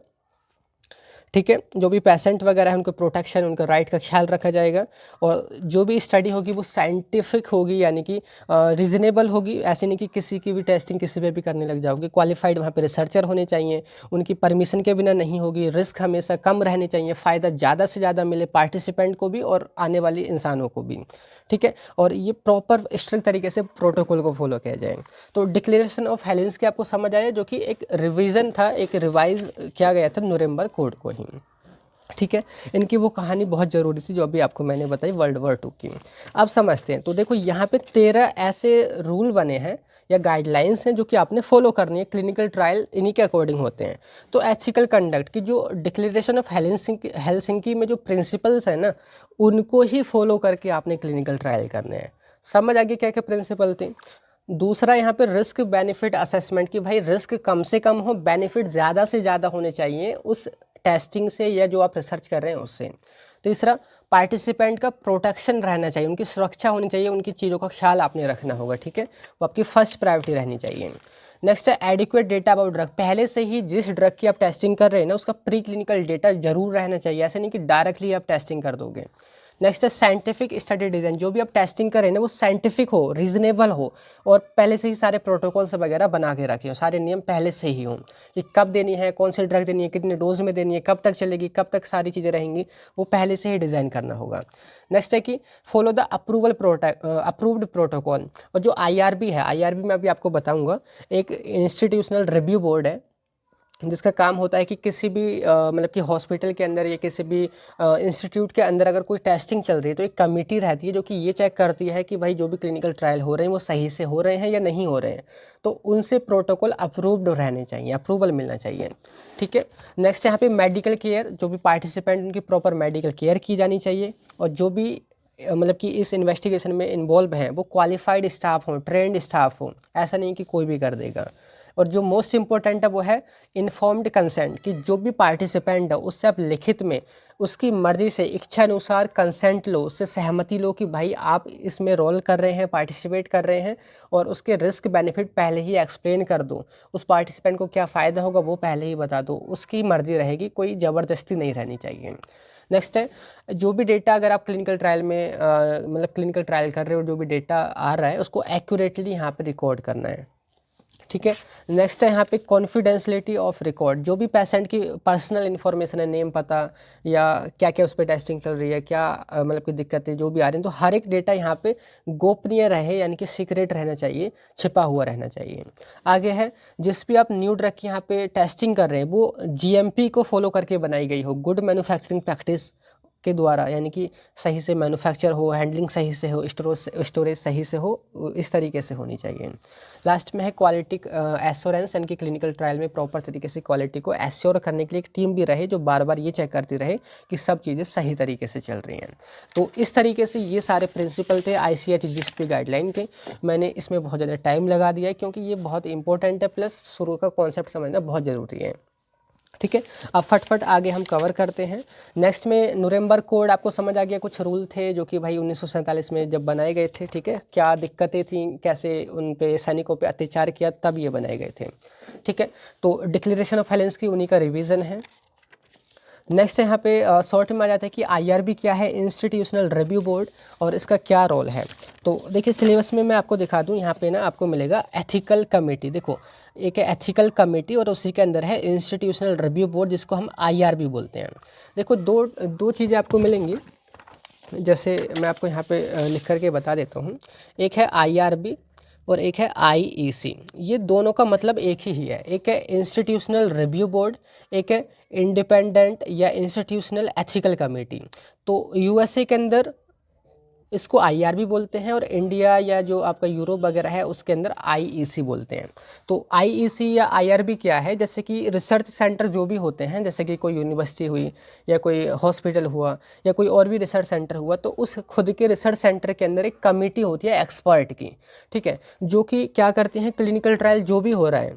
[SPEAKER 1] ठीक है। जो भी पेशेंट वगैरह है उनको प्रोटेक्शन, उनका राइट का ख्याल रखा जाएगा, और जो भी स्टडी होगी वो साइंटिफिक होगी, यानी कि रीजनेबल होगी। ऐसे नहीं कि किसी की भी टेस्टिंग किसी पे भी करने लग जाओगे। क्वालिफाइड वहाँ पे रिसर्चर होने चाहिए, उनकी परमिशन के बिना नहीं होगी। रिस्क हमेशा कम रहने चाहिए, फ़ायदा ज़्यादा से ज़्यादा मिले पार्टिसिपेंट को भी और आने वाले इंसानों को भी, ठीक है। और ये प्रॉपर स्ट्रिक्ट तरीके से प्रोटोकॉल को फॉलो किया जाए। तो डिक्लेरेशन ऑफ हेलेंस्की आपको समझ आया, जो कि एक रिवीजन था, एक रिवाइज किया गया था नुरेम्बर्ग कोड को ही, ठीक है। इनकी वो कहानी बहुत ज़रूरी थी जो अभी आपको मैंने बताई वर्ल्ड वॉर 2 की। अब समझते हैं। तो देखो यहाँ पे 13 ऐसे रूल बने हैं या गाइडलाइंस हैं जो कि आपने फॉलो करनी है। क्लिनिकल ट्रायल इन्हीं के अकॉर्डिंग होते हैं। तो एथिकल कंडक्ट की जो डिक्लेरेशन ऑफ हेलसिंकी में जो प्रिंसिपल्स हैं ना, उनको ही फॉलो करके आपने क्लिनिकल ट्रायल करने हैं। समझ आगे क्या क्या प्रिंसिपल थे। दूसरा यहाँ पे रिस्क बेनिफिट असेसमेंट, कि भाई रिस्क कम से कम हो, बेनिफिट ज़्यादा से ज़्यादा होने चाहिए उस टेस्टिंग से या जो आप रिसर्च कर रहे हैं उससे। तीसरा, पार्टिसिपेंट का प्रोटेक्शन रहना चाहिए, उनकी सुरक्षा होनी चाहिए, उनकी चीज़ों का ख्याल आपने रखना होगा, ठीक है, वो आपकी फर्स्ट प्रायोरिटी रहनी चाहिए। नेक्स्ट है एडिक्वेट डेटा अबाउट ड्रग, पहले से ही जिस ड्रग की आप टेस्टिंग कर रहे हैं ना उसका प्री क्लिनिकल डेटा जरूर रहना चाहिए, ऐसे नहीं कि डायरेक्टली आप टेस्टिंग कर दोगे। नेक्स्ट है साइंटिफिक स्टडी डिज़ाइन, जो भी आप टेस्टिंग करें ना वो साइंटिफिक हो, रीजनेबल हो, और पहले से ही सारे प्रोटोकॉल्स वगैरह बना के रखे हो, सारे नियम पहले से ही हों कि कब देनी है, कौन सी ड्रग देनी है, कितने डोज में देनी है, कब तक चलेगी, कब तक सारी चीज़ें रहेंगी, वो पहले से ही डिज़ाइन करना होगा। नेक्स्ट है कि फॉलो द अप्रूव्ड प्रोटोकॉल, और जो IRB है, IRB में अभी आपको बताऊँगा, एक इंस्टीट्यूशनल रिव्यू बोर्ड है जिसका काम होता है कि किसी भी मतलब कि हॉस्पिटल के अंदर या किसी भी इंस्टीट्यूट के अंदर अगर कोई टेस्टिंग चल रही है तो एक कमेटी रहती है जो कि ये चेक करती है कि भाई जो भी क्लिनिकल ट्रायल हो रहे हैं वो सही से हो रहे हैं या नहीं हो रहे हैं। तो उनसे प्रोटोकॉल अप्रूव्ड रहने चाहिए, अप्रूवल मिलना चाहिए, ठीक है। नेक्स्ट यहाँ पे मेडिकल केयर, जो भी पार्टिसिपेंट उनकी प्रॉपर मेडिकल केयर की जानी चाहिए, और जो भी मतलब कि इस इन्वेस्टिगेशन में इन्वॉल्व हैं वो क्वालिफाइड स्टाफ हों, ट्रेंड स्टाफ हों, ऐसा नहीं कि कोई भी कर देगा। और जो मोस्ट इम्पोर्टेंट है वो है इन्फॉर्म्ड कंसेंट, कि जो भी पार्टिसिपेंट है उससे आप लिखित में उसकी मर्ज़ी से इच्छा अनुसार कंसेंट लो, उससे सहमति लो कि भाई आप इसमें रोल कर रहे हैं, पार्टिसिपेट कर रहे हैं, और उसके रिस्क बेनिफिट पहले ही एक्सप्लेन कर दो, उस पार्टिसिपेंट को क्या फ़ायदा होगा वो पहले ही बता दो, उसकी मर्ज़ी रहेगी, कोई ज़बरदस्ती नहीं रहनी चाहिए। नेक्स्ट है जो भी डेटा अगर आप क्लिनिकल ट्रायल में मतलब क्लिनिकल ट्रायल कर रहे हो, जो भी डेटा आ रहा है उसको एक्यूरेटली यहाँ पे रिकॉर्ड करना है, ठीक है। नेक्स्ट है यहाँ पे कॉन्फिडेंशियलिटी ऑफ रिकॉर्ड, जो भी पेशेंट की पर्सनल इन्फॉर्मेशन है, नेम पता या क्या क्या उस पर टेस्टिंग चल रही है, क्या मतलब की दिक्कतें जो भी आ रही हैं, तो हर एक डेटा यहाँ पे गोपनीय रहे, यानी कि सीक्रेट रहना चाहिए, छिपा हुआ रहना चाहिए। आगे है, जिस भी आप न्यू ड्रग की यहाँ पे टेस्टिंग कर रहे हैं वो GMP को फॉलो करके बनाई गई हो, गुड मैन्युफैक्चरिंग प्रैक्टिस के द्वारा, यानी कि सही से मैन्युफैक्चर हो, हैंडलिंग सही से हो, स्टोरेज सही से हो, इस तरीके से होनी चाहिए। लास्ट में है क्वालिटी एश्योरेंस, यानी कि क्लिनिकल ट्रायल में प्रॉपर तरीके से क्वालिटी को एश्योर करने के लिए एक टीम भी रहे जो बार बार ये चेक करती रहे कि सब चीज़ें सही तरीके से चल रही हैं। तो इस तरीके से ये सारे प्रिंसिपल थे ICH-GSP गाइडलाइन के। मैंने इसमें बहुत ज़्यादा टाइम लगा दिया है क्योंकि ये बहुत इंपॉर्टेंट है, प्लस शुरू का कॉन्सेप्ट समझना बहुत ज़रूरी है। ठीक है, अब फटफट आगे हम कवर करते हैं। नेक्स्ट में नुरेम्बर्ग कोड, आपको समझ आ गया, कुछ रूल थे जो कि भाई 1947 में जब बनाए गए थे। ठीक है, क्या दिक्कतें थी, कैसे उन पे सैनिकों पे अत्याचार किया, तब ये बनाए गए थे। ठीक है, तो डिक्लेरेशन ऑफ हेलेंस की उन्हीं का रिवीजन है। नेक्स्ट यहाँ पे शॉर्ट में आ जाता है कि IRB क्या है, इंस्टीट्यूशनल रिव्यू बोर्ड, और इसका क्या रोल है। तो देखिए सिलेबस में मैं आपको दिखा दूँ, यहाँ पे ना आपको मिलेगा एथिकल कमेटी। देखो एक है एथिकल कमेटी और उसी के अंदर है इंस्टीट्यूशनल रिव्यू बोर्ड, जिसको हम IRB बोलते हैं। देखो दो चीज़ें आपको मिलेंगी, जैसे मैं आपको यहाँ पे लिख करके बता देता हूँ। एक है IRB और एक है IEC। ये दोनों का मतलब एक ही है। एक है इंस्टीट्यूशनल रिव्यू बोर्ड, एक है इंडिपेंडेंट या इंस्टीट्यूशनल एथिकल कमेटी। तो USA के अंदर इसको IRB बोलते हैं और इंडिया या जो आपका यूरोप वगैरह है उसके अंदर IEC बोलते हैं। तो IEC या IRB क्या है, जैसे कि रिसर्च सेंटर जो भी होते हैं, जैसे कि कोई यूनिवर्सिटी हुई या कोई हॉस्पिटल हुआ या कोई और भी रिसर्च सेंटर हुआ, तो उस खुद के रिसर्च सेंटर के अंदर एक कमेटी होती है एक्सपर्ट की। ठीक है, जो कि क्या करती हैं, क्लिनिकल ट्रायल जो भी हो रहा है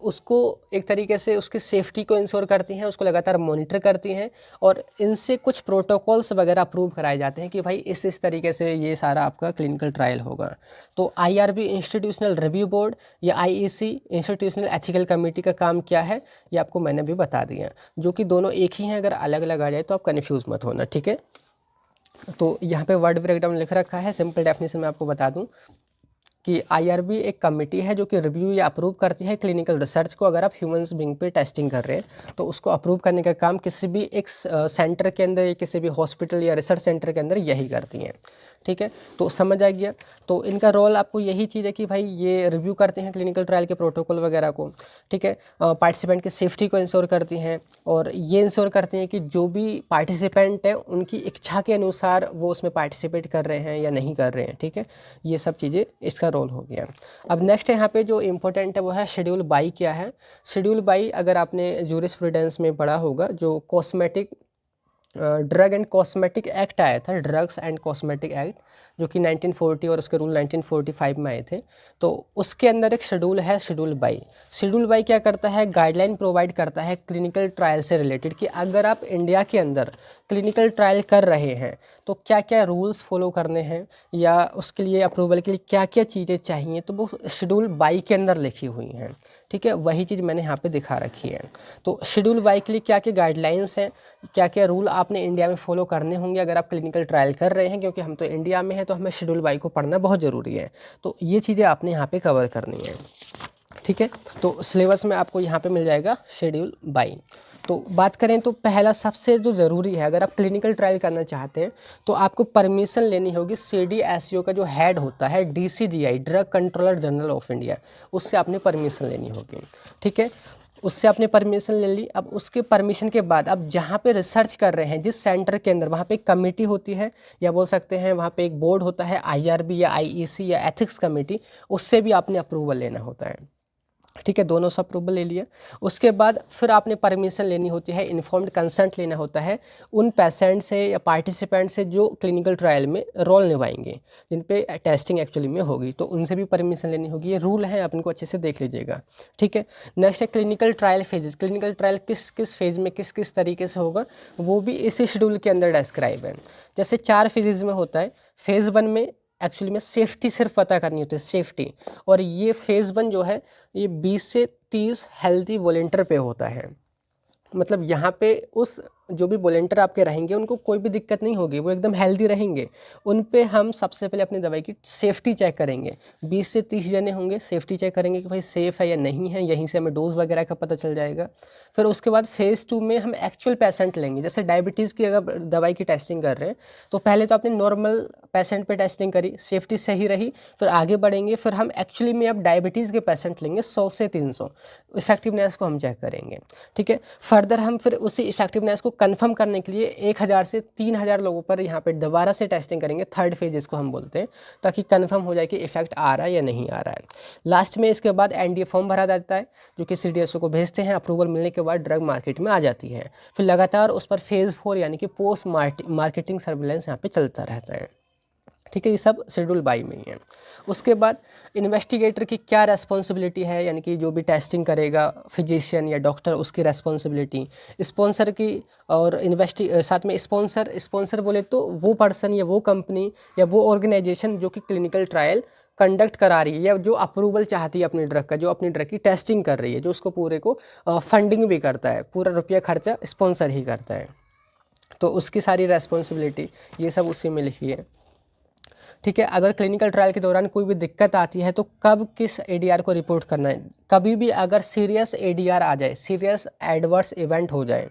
[SPEAKER 1] उसको एक तरीके से उसकी सेफ्टी को इंश्योर करती हैं, उसको लगातार मॉनिटर करती हैं, और इनसे कुछ प्रोटोकॉल्स वगैरह अप्रूव कराए जाते हैं कि भाई इस तरीके से ये सारा आपका क्लिनिकल ट्रायल होगा। तो IRB इंस्टीट्यूशनल रिव्यू बोर्ड या IEC इंस्टीट्यूशनल एथिकल कमेटी का काम क्या है, ये आपको मैंने भी बता दिया, जो कि दोनों एक ही हैं। अगर अलग अलग आ जाए तो आप कन्फ्यूज़ मत होना। ठीक है, तो यहाँ पे वर्ड ब्रेकडाउन लिख रखा है, सिंपल डेफिनेशन में आपको बता दूँ कि IRB एक कमेटी है जो कि रिव्यू या अप्रूव करती है क्लिनिकल रिसर्च को। अगर आप ह्यूमंस बीइंग पे टेस्टिंग कर रहे हैं तो उसको अप्रूव करने का काम किसी भी एक सेंटर के अंदर या किसी भी हॉस्पिटल या रिसर्च सेंटर के अंदर यही करती हैं। ठीक है, तो समझ आ गया। तो इनका रोल आपको यही चीज़ है कि भाई ये रिव्यू करते हैं क्लिनिकल ट्रायल के प्रोटोकॉल वगैरह को। ठीक है, पार्टिसिपेंट की सेफ्टी को इंश्योर करती हैं, और ये इंश्योर करती हैं कि जो भी पार्टिसिपेंट हैं उनकी इच्छा के अनुसार वो उसमें पार्टिसिपेट कर रहे हैं या नहीं कर रहे हैं। ठीक है, ये सब चीज़ें इसका रोल हो गया। अब नेक्स्ट यहाँ पे जो इम्पोर्टेंट है वो है शेड्यूल बाई क्या है। शेड्यूल बाई अगर आपने जूरिस्प्रूडेंस में पढ़ा होगा, जो cosmetic drug and cosmetic act आया था, ड्रग्स एंड कॉस्मेटिक एक्ट, जो कि 1940 और उसके रूल 1945 में आए थे। तो उसके अंदर एक शेड्यूल है, शेड्यूल बाई। शेड्यूल बाई क्या करता है, गाइडलाइन प्रोवाइड करता है क्लिनिकल ट्रायल से रिलेटेड, कि अगर आप इंडिया के अंदर क्लिनिकल ट्रायल कर रहे हैं तो क्या क्या रूल्स फॉलो करने हैं, या उसके लिए अप्रूवल के लिए क्या क्या चीज़ें चाहिए, तो वो शेड्यूल बाई के अंदर लिखी हुई हैं। ठीक है, वही चीज़ मैंने यहाँ पे दिखा रखी है। तो शेड्यूल बाई के लिए क्या क्या गाइडलाइंस हैं, क्या क्या रूल आपने इंडिया में फॉलो करने होंगे अगर आप क्लिनिकल ट्रायल कर रहे हैं, क्योंकि हम तो इंडिया में हैं तो हमें शेड्यूल बाई को पढ़ना बहुत ज़रूरी है। तो ये चीज़ें आपने यहाँ पे कवर करनी है। ठीक है, तो सिलेबस में आपको यहाँ पे मिल जाएगा शेड्यूल बाई। तो बात करें तो पहला सबसे जो ज़रूरी है, अगर आप क्लिनिकल ट्रायल करना चाहते हैं तो आपको परमिशन लेनी होगी CDSCO का जो हेड होता है, DCGI, drug controller general of India, उससे आपने परमिशन लेनी होगी। ठीक है, उससे आपने परमिशन ले ली। अब उसके परमिशन के बाद आप जहाँ पे रिसर्च कर रहे हैं, जिस सेंटर के अंदर, वहाँ पे एक कमेटी होती है, या बोल सकते हैं वहाँ पे एक बोर्ड होता है, IRB या IEC या एथिक्स कमेटी, उससे भी आपने अप्रूवल लेना होता है। ठीक है, दोनों से अप्रूवल ले लिया। उसके बाद फिर आपने परमिशन लेनी होती है, इन्फॉर्म्ड कंसेंट लेना होता है उन पेशेंट से या पार्टिसिपेंट से जो क्लिनिकल ट्रायल में रोल निभाएंगे, जिन पे टेस्टिंग एक्चुअली में होगी, तो उनसे भी परमिशन लेनी होगी। ये रूल है, आप इनको अच्छे से देख लीजिएगा। ठीक है, नेक्स्ट है clinical trial phases. Clinical trial किस किस फेज में किस किस तरीके से होगा, वो भी इसी शेड्यूल के अंदर डिस्क्राइब है। जैसे 4 फेजेज में होता है। फेज़ 1 में एक्चुअली में सेफ्टी सिर्फ पता करनी होती है, सेफ्टी। और ये फेज़ 1 जो है ये 20 से 30 हेल्दी वॉलेंटियर पे होता है। मतलब यहाँ पे उस जो भी वॉलंटियर आपके रहेंगे उनको कोई भी दिक्कत नहीं होगी, वो एकदम हेल्दी रहेंगे। उन पे हम सबसे पहले अपनी दवाई की सेफ्टी चेक करेंगे। 20 से 30 जने होंगे, सेफ्टी चेक करेंगे कि भाई सेफ़ है या नहीं है, यहीं से हमें डोज़ वगैरह का पता चल जाएगा। फिर उसके बाद फ़ेज़ 2 में हम एक्चुअल पेशेंट लेंगे। जैसे डायबिटीज़ की अगर दवाई की टेस्टिंग कर रहे हैं तो पहले तो आपने नॉर्मल पेशेंट पे टेस्टिंग करी, सेफ्टी सही रही, फिर आगे बढ़ेंगे, फिर हम एक्चुअली में अब डायबिटीज़ के पेशेंट लेंगे 100 से 300, इफेक्टिवनेस को हम चेक करेंगे। ठीक है, फर्दर हम फिर उसी इफेक्टिवनेस को कंफर्म करने के लिए 1000 से 3000 लोगों पर यहाँ पे दोबारा से टेस्टिंग करेंगे, थर्ड फेज जिसको हम बोलते हैं, ताकि कंफर्म हो जाए कि इफेक्ट आ रहा है या नहीं आ रहा है। लास्ट में इसके बाद एनडीए फॉर्म भरा जाता है, जो कि सीडीएसओ को भेजते हैं। अप्रूवल मिलने के बाद ड्रग मार्केट में आ जाती है। फिर लगातार उस पर फेज़ 4 यानी कि पोस्ट मार्केटिंग सर्विलेंस यहाँ पे चलता रहता है। ठीक है, ये सब शेड्यूल बाई में ही है। उसके बाद इन्वेस्टिगेटर की क्या रेस्पॉन्सिबिलिटी है, यानी कि जो भी टेस्टिंग करेगा फिजिशियन या डॉक्टर, उसकी रेस्पॉन्सिबिलिटी। स्पॉन्सर की और साथ में स्पॉन्सर बोले तो वो पर्सन या वो कंपनी या वो ऑर्गेनाइजेशन जो कि क्लिनिकल ट्रायल कंडक्ट करा रही है या जो अप्रूवल चाहती है अपनी ड्रग का, जो अपनी ड्रग की टेस्टिंग कर रही है, जो उसको पूरे को फंडिंग भी करता है, पूरा रुपया खर्चा स्पॉन्सर ही करता है। तो उसकी सारी रेस्पॉन्सिबिलिटी ये सब उसी में लिखी है। ठीक है, अगर क्लिनिकल ट्रायल के दौरान कोई भी दिक्कत आती है तो कब किस एडीआर को रिपोर्ट करना है। कभी भी अगर सीरियस एडीआर आ जाए, सीरियस एडवर्स इवेंट हो जाए,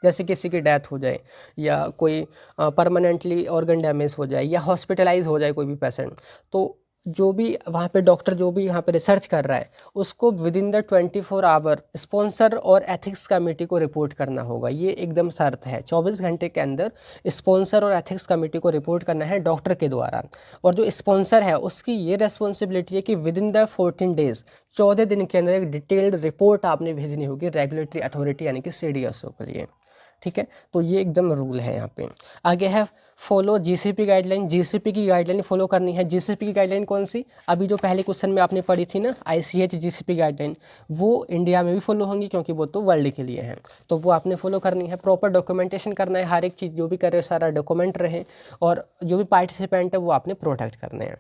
[SPEAKER 1] जैसे किसी की डेथ हो जाए या कोई परमानेंटली ऑर्गन डैमेज हो जाए या हॉस्पिटलाइज हो जाए कोई भी पेशेंट, तो जो भी वहाँ पे डॉक्टर जो भी यहाँ पे रिसर्च कर रहा है उसको within the 24 hour sponsor और एथिक्स कमेटी को रिपोर्ट करना होगा। ये एकदम शर्त है, 24 घंटे के अंदर स्पॉन्सर और एथिक्स कमेटी को रिपोर्ट करना है डॉक्टर के द्वारा। और जो स्पॉन्सर है उसकी ये रेस्पॉन्सिबिलिटी है कि विद इन द 14 डेज़, 14 दिन के अंदर एक डिटेल्ड रिपोर्ट आपने भेजनी होगी रेगुलेटरी अथॉरिटी यानी कि सीडीएसओ के लिए। ठीक है, तो ये एकदम रूल है यहाँ पे। आगे है फॉलो जीसीपी गाइडलाइन। जीसीपी की गाइडलाइन फॉलो करनी है। जीसीपी की गाइडलाइन कौन सी, अभी जो पहले क्वेश्चन में आपने पढ़ी थी ना, आईसीएच जीसीपी गाइडलाइन, वो इंडिया में भी फॉलो होंगी क्योंकि वो तो वर्ल्ड के लिए है, तो वो आपने फॉलो करनी है। प्रॉपर डॉक्यूमेंटेशन करना है, हर एक चीज़ जो भी कर रहे हो सारा डॉक्यूमेंट रहे, और जो भी पार्टिसिपेंट है वो आपने प्रोटेक्ट करने हैं।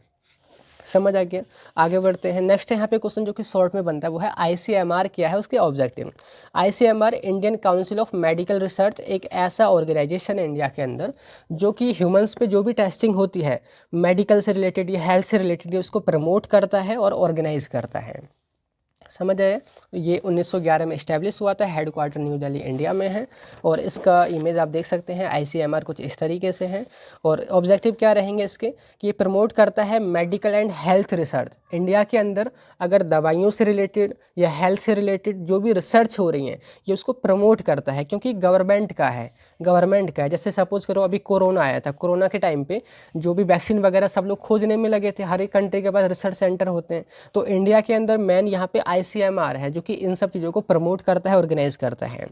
[SPEAKER 1] समझ आ गया। आगे बढ़ते हैं। नेक्स्ट यहाँ पे क्वेश्चन जो कि शॉर्ट में बनता है वो है आईसीएमआर क्या है, उसके objective. ICMR Indian council of medical research, एक ऐसा ऑर्गेनाइजेशन है इंडिया के अंदर जो कि ह्यूमंस पे जो भी टेस्टिंग होती है मेडिकल से रिलेटेड या हेल्थ से रिलेटेड, उसको प्रमोट करता है और ऑर्गेनाइज करता है। समझ आए। ये 1911 में इस्टेब्लिश हुआ था, हेडक्वार्टर न्यू दिल्ली इंडिया में है, और इसका इमेज आप देख सकते हैं। आईसीएमआर कुछ इस तरीके से है, और ऑब्जेक्टिव क्या रहेंगे इसके कि ये प्रमोट करता है medical and health research. India के अंदर अगर दवाइयों से रिलेटेड या हेल्थ से रिलेटेड जो भी रिसर्च हो रही हैं ये उसको प्रमोट करता है, क्योंकि गवर्नमेंट का है। जैसे सपोज करो अभी कोरोना आया था, कोरोना के टाइम पे जो भी वैक्सीन वगैरह सब लोग खोजने में लगे थे, हर एक कंट्री के पास रिसर्च सेंटर होते हैं, तो इंडिया के अंदर मेन यहाँ पे आईसीएमआर है जो कि इन सब चीज़ों को प्रमोट करता है, ऑर्गेनाइज करता है।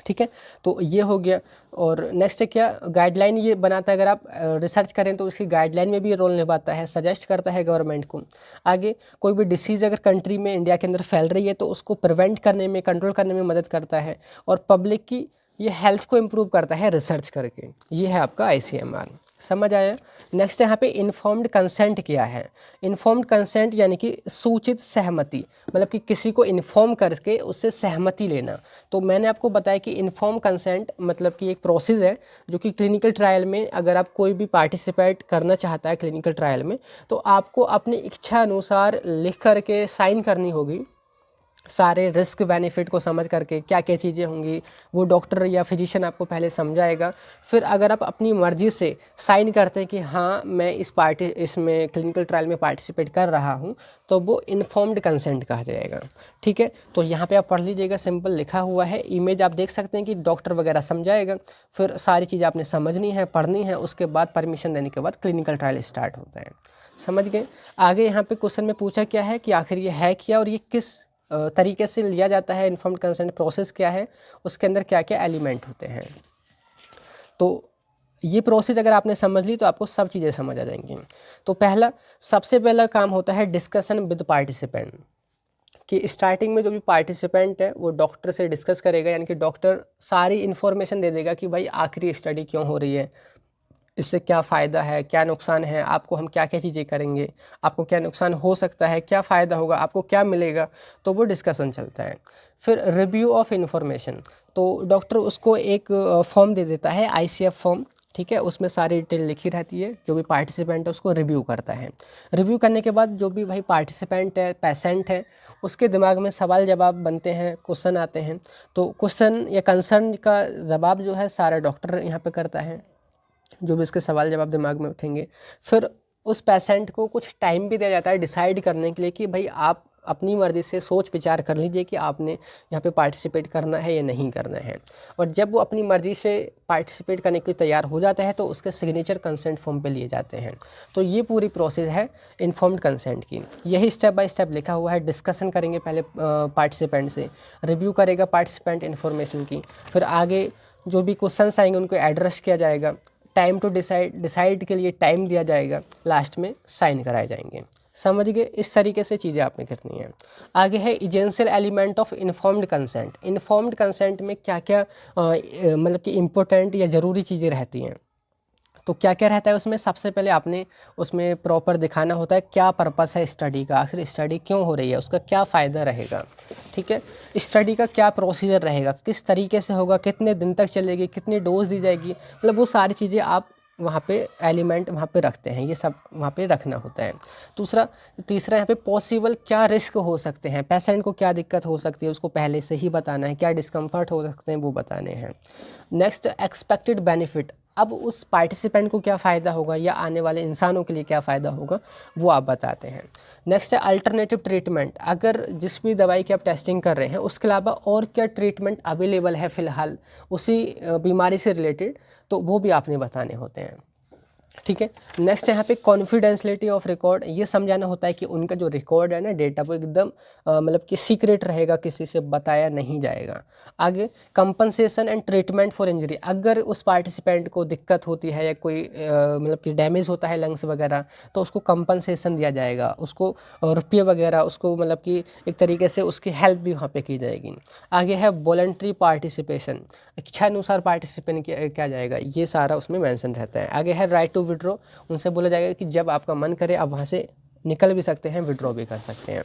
[SPEAKER 1] ठीक है, तो ये हो गया। और नेक्स्ट है क्या, गाइडलाइन ये बनाता है। अगर आप रिसर्च करें तो उसकी गाइडलाइन में भी ये रोल निभाता है, सजेस्ट करता है गवर्नमेंट को। आगे कोई भी डिसीज़ अगर कंट्री में इंडिया के अंदर फैल रही है तो उसको प्रिवेंट करने में, कंट्रोल करने में मदद करता है, और पब्लिक की ये हेल्थ को इम्प्रूव करता है रिसर्च करके। ये है आपका आईसीएमआर। समझ आया। नेक्स्ट यहाँ पे इन्फॉर्म्ड कंसेंट क्या है। इन्फॉर्म्ड कंसेंट यानी कि सूचित सहमति, मतलब कि किसी को इन्फॉर्म करके उससे सहमति लेना। तो मैंने आपको बताया कि इन्फॉर्म कंसेंट मतलब कि एक प्रोसेस है जो कि क्लिनिकल ट्रायल में अगर आप कोई भी पार्टिसिपेट करना चाहता है क्लिनिकल ट्रायल में, तो आपको अपनी इच्छा अनुसार लिख करके साइन करनी होगी, सारे रिस्क बेनिफिट को समझ करके क्या क्या चीज़ें होंगी वो डॉक्टर या फिजिशियन आपको पहले समझाएगा। फिर अगर आप अपनी मर्ज़ी से साइन करते हैं कि हाँ मैं इसमें क्लिनिकल ट्रायल में पार्टिसिपेट कर रहा हूँ, तो वो इन्फॉर्म्ड कंसेंट कहा जाएगा। ठीक है, तो यहाँ पे आप पढ़ लीजिएगा, सिंपल लिखा हुआ है, इमेज आप देख सकते हैं कि डॉक्टर वगैरह समझाएगा, फिर सारी चीज़ आपने समझनी है, पढ़नी है, उसके बाद परमिशन देने के बाद क्लिनिकल ट्रायल स्टार्ट होता है। समझ गए। आगे यहाँ पे क्वेश्चन में पूछा क्या है कि आखिर ये है क्या और ये किस तरीके से लिया जाता है, इन्फॉर्म्ड कंसेंट प्रोसेस क्या है, उसके अंदर क्या क्या एलिमेंट होते हैं। तो ये प्रोसेस अगर आपने समझ ली तो आपको सब चीज़ें समझ आ जाएंगी। तो सबसे पहला काम होता है डिस्कशन विद पार्टिसिपेंट, कि स्टार्टिंग में जो भी पार्टिसिपेंट है वो डॉक्टर से डिस्कस करेगा, यानी कि डॉक्टर सारी इन्फॉर्मेशन दे देगा कि भाई आखिर ये स्टडी क्यों हो रही है, इससे क्या फ़ायदा है, क्या नुकसान है, आपको हम क्या क्या चीज़ें करेंगे, आपको क्या नुकसान हो सकता है, क्या फ़ायदा होगा, आपको क्या मिलेगा, तो वो डिस्कशन चलता है। फिर रिव्यू ऑफ इन्फॉर्मेशन, तो डॉक्टर उसको एक फॉर्म दे देता है, ICF फॉर्म, ठीक है। उसमें सारी डिटेल लिखी रहती है, जो भी पार्टिसिपेंट है उसको रिव्यू करता है। रिव्यू करने के बाद जो भी भाई पार्टिसिपेंट है, पेशेंट है, उसके दिमाग में सवाल जवाब बनते हैं, क्वेश्चन आते हैं। तो क्वेश्चन या कंसर्न का जवाब जो है सारा डॉक्टर यहाँ पे करता है, जो भी उसके सवाल जवाब दिमाग में उठेंगे। फिर उस पेशेंट को कुछ टाइम भी दिया जाता है डिसाइड करने के लिए कि भाई आप अपनी मर्ज़ी से सोच विचार कर लीजिए कि आपने यहाँ पे पार्टिसिपेट करना है या नहीं करना है। और जब वो अपनी मर्ज़ी से पार्टिसिपेट करने के लिए तैयार हो जाता है तो उसके सिग्नेचर कंसेंट फॉर्म पे लिए जाते हैं। तो ये पूरी प्रोसेस है इन्फॉर्म्ड कंसेंट की। यही स्टेप बाय स्टेप लिखा हुआ है। डिस्कशन करेंगे पहले पार्टिसिपेंट से, रिव्यू करेगा पार्टिसिपेंट इन्फॉर्मेशन की, फिर आगे जो भी क्वेश्चंस आएंगे उनको एड्रेस किया जाएगा, टाइम टू डिसाइड के लिए टाइम दिया जाएगा, लास्ट में साइन कराए जाएंगे। समझ गए? इस तरीके से चीज़ें आपने करनी है। आगे है essential element of informed consent. Informed consent में क्या क्या मतलब कि इम्पोर्टेंट या ज़रूरी चीज़ें रहती हैं। तो क्या क्या रहता है उसमें? सबसे पहले आपने उसमें प्रॉपर दिखाना होता है क्या पर्पस है स्टडी का, आखिर स्टडी क्यों हो रही है, उसका क्या फ़ायदा रहेगा, ठीक है। स्टडी का क्या प्रोसीजर रहेगा, किस तरीके से होगा, कितने दिन तक चलेगी, कितनी डोज दी जाएगी, मतलब वो सारी चीज़ें आप वहाँ पे एलिमेंट वहाँ पे रखते हैं, ये सब वहाँ पे रखना होता है। तीसरा यहाँ पे पॉसिबल क्या रिस्क हो सकते हैं, पेशेंट को क्या दिक्कत हो सकती है उसको पहले से ही बताना है, क्या डिस्कम्फर्ट हो सकते हैं वो बताने हैं। नेक्स्ट एक्सपेक्टेड बेनिफिट, अब उस पार्टिसिपेंट को क्या फ़ायदा होगा या आने वाले इंसानों के लिए क्या फ़ायदा होगा वो आप बताते हैं। नेक्स्ट है अल्टरनेटिव ट्रीटमेंट, अगर जिस भी दवाई की आप टेस्टिंग कर रहे हैं उसके अलावा और क्या ट्रीटमेंट अवेलेबल है फ़िलहाल उसी बीमारी से रिलेटेड, तो वो भी आपने बताने होते हैं, ठीक है। नेक्स्ट यहाँ पे कॉन्फिडेंशियलिटी ऑफ रिकॉर्ड, ये समझाना होता है कि उनका जो रिकॉर्ड है ना, डेटा, वो एकदम मतलब कि सीक्रेट रहेगा, किसी से बताया नहीं जाएगा। आगे compensation and treatment for injury, अगर उस पार्टिसिपेंट को दिक्कत होती है या कोई मतलब कि डैमेज होता है लंग्स वगैरह, तो उसको कंपनसेशन दिया जाएगा, उसको रुपये वगैरह, उसको मतलब कि एक तरीके से उसकी हेल्प भी वहाँ पे की जाएगी। आगे है वॉलंटरी पार्टिसिपेशन, इच्छा अनुसार पार्टिसिपेंट किया जाएगा, ये सारा उसमें मेंशन रहता है। आगे है राइट टू विड्रॉ, उनसे बोला जाएगा कि जब आपका मन करे आप वहाँ से निकल भी सकते हैं, विड्रॉ भी कर सकते हैं।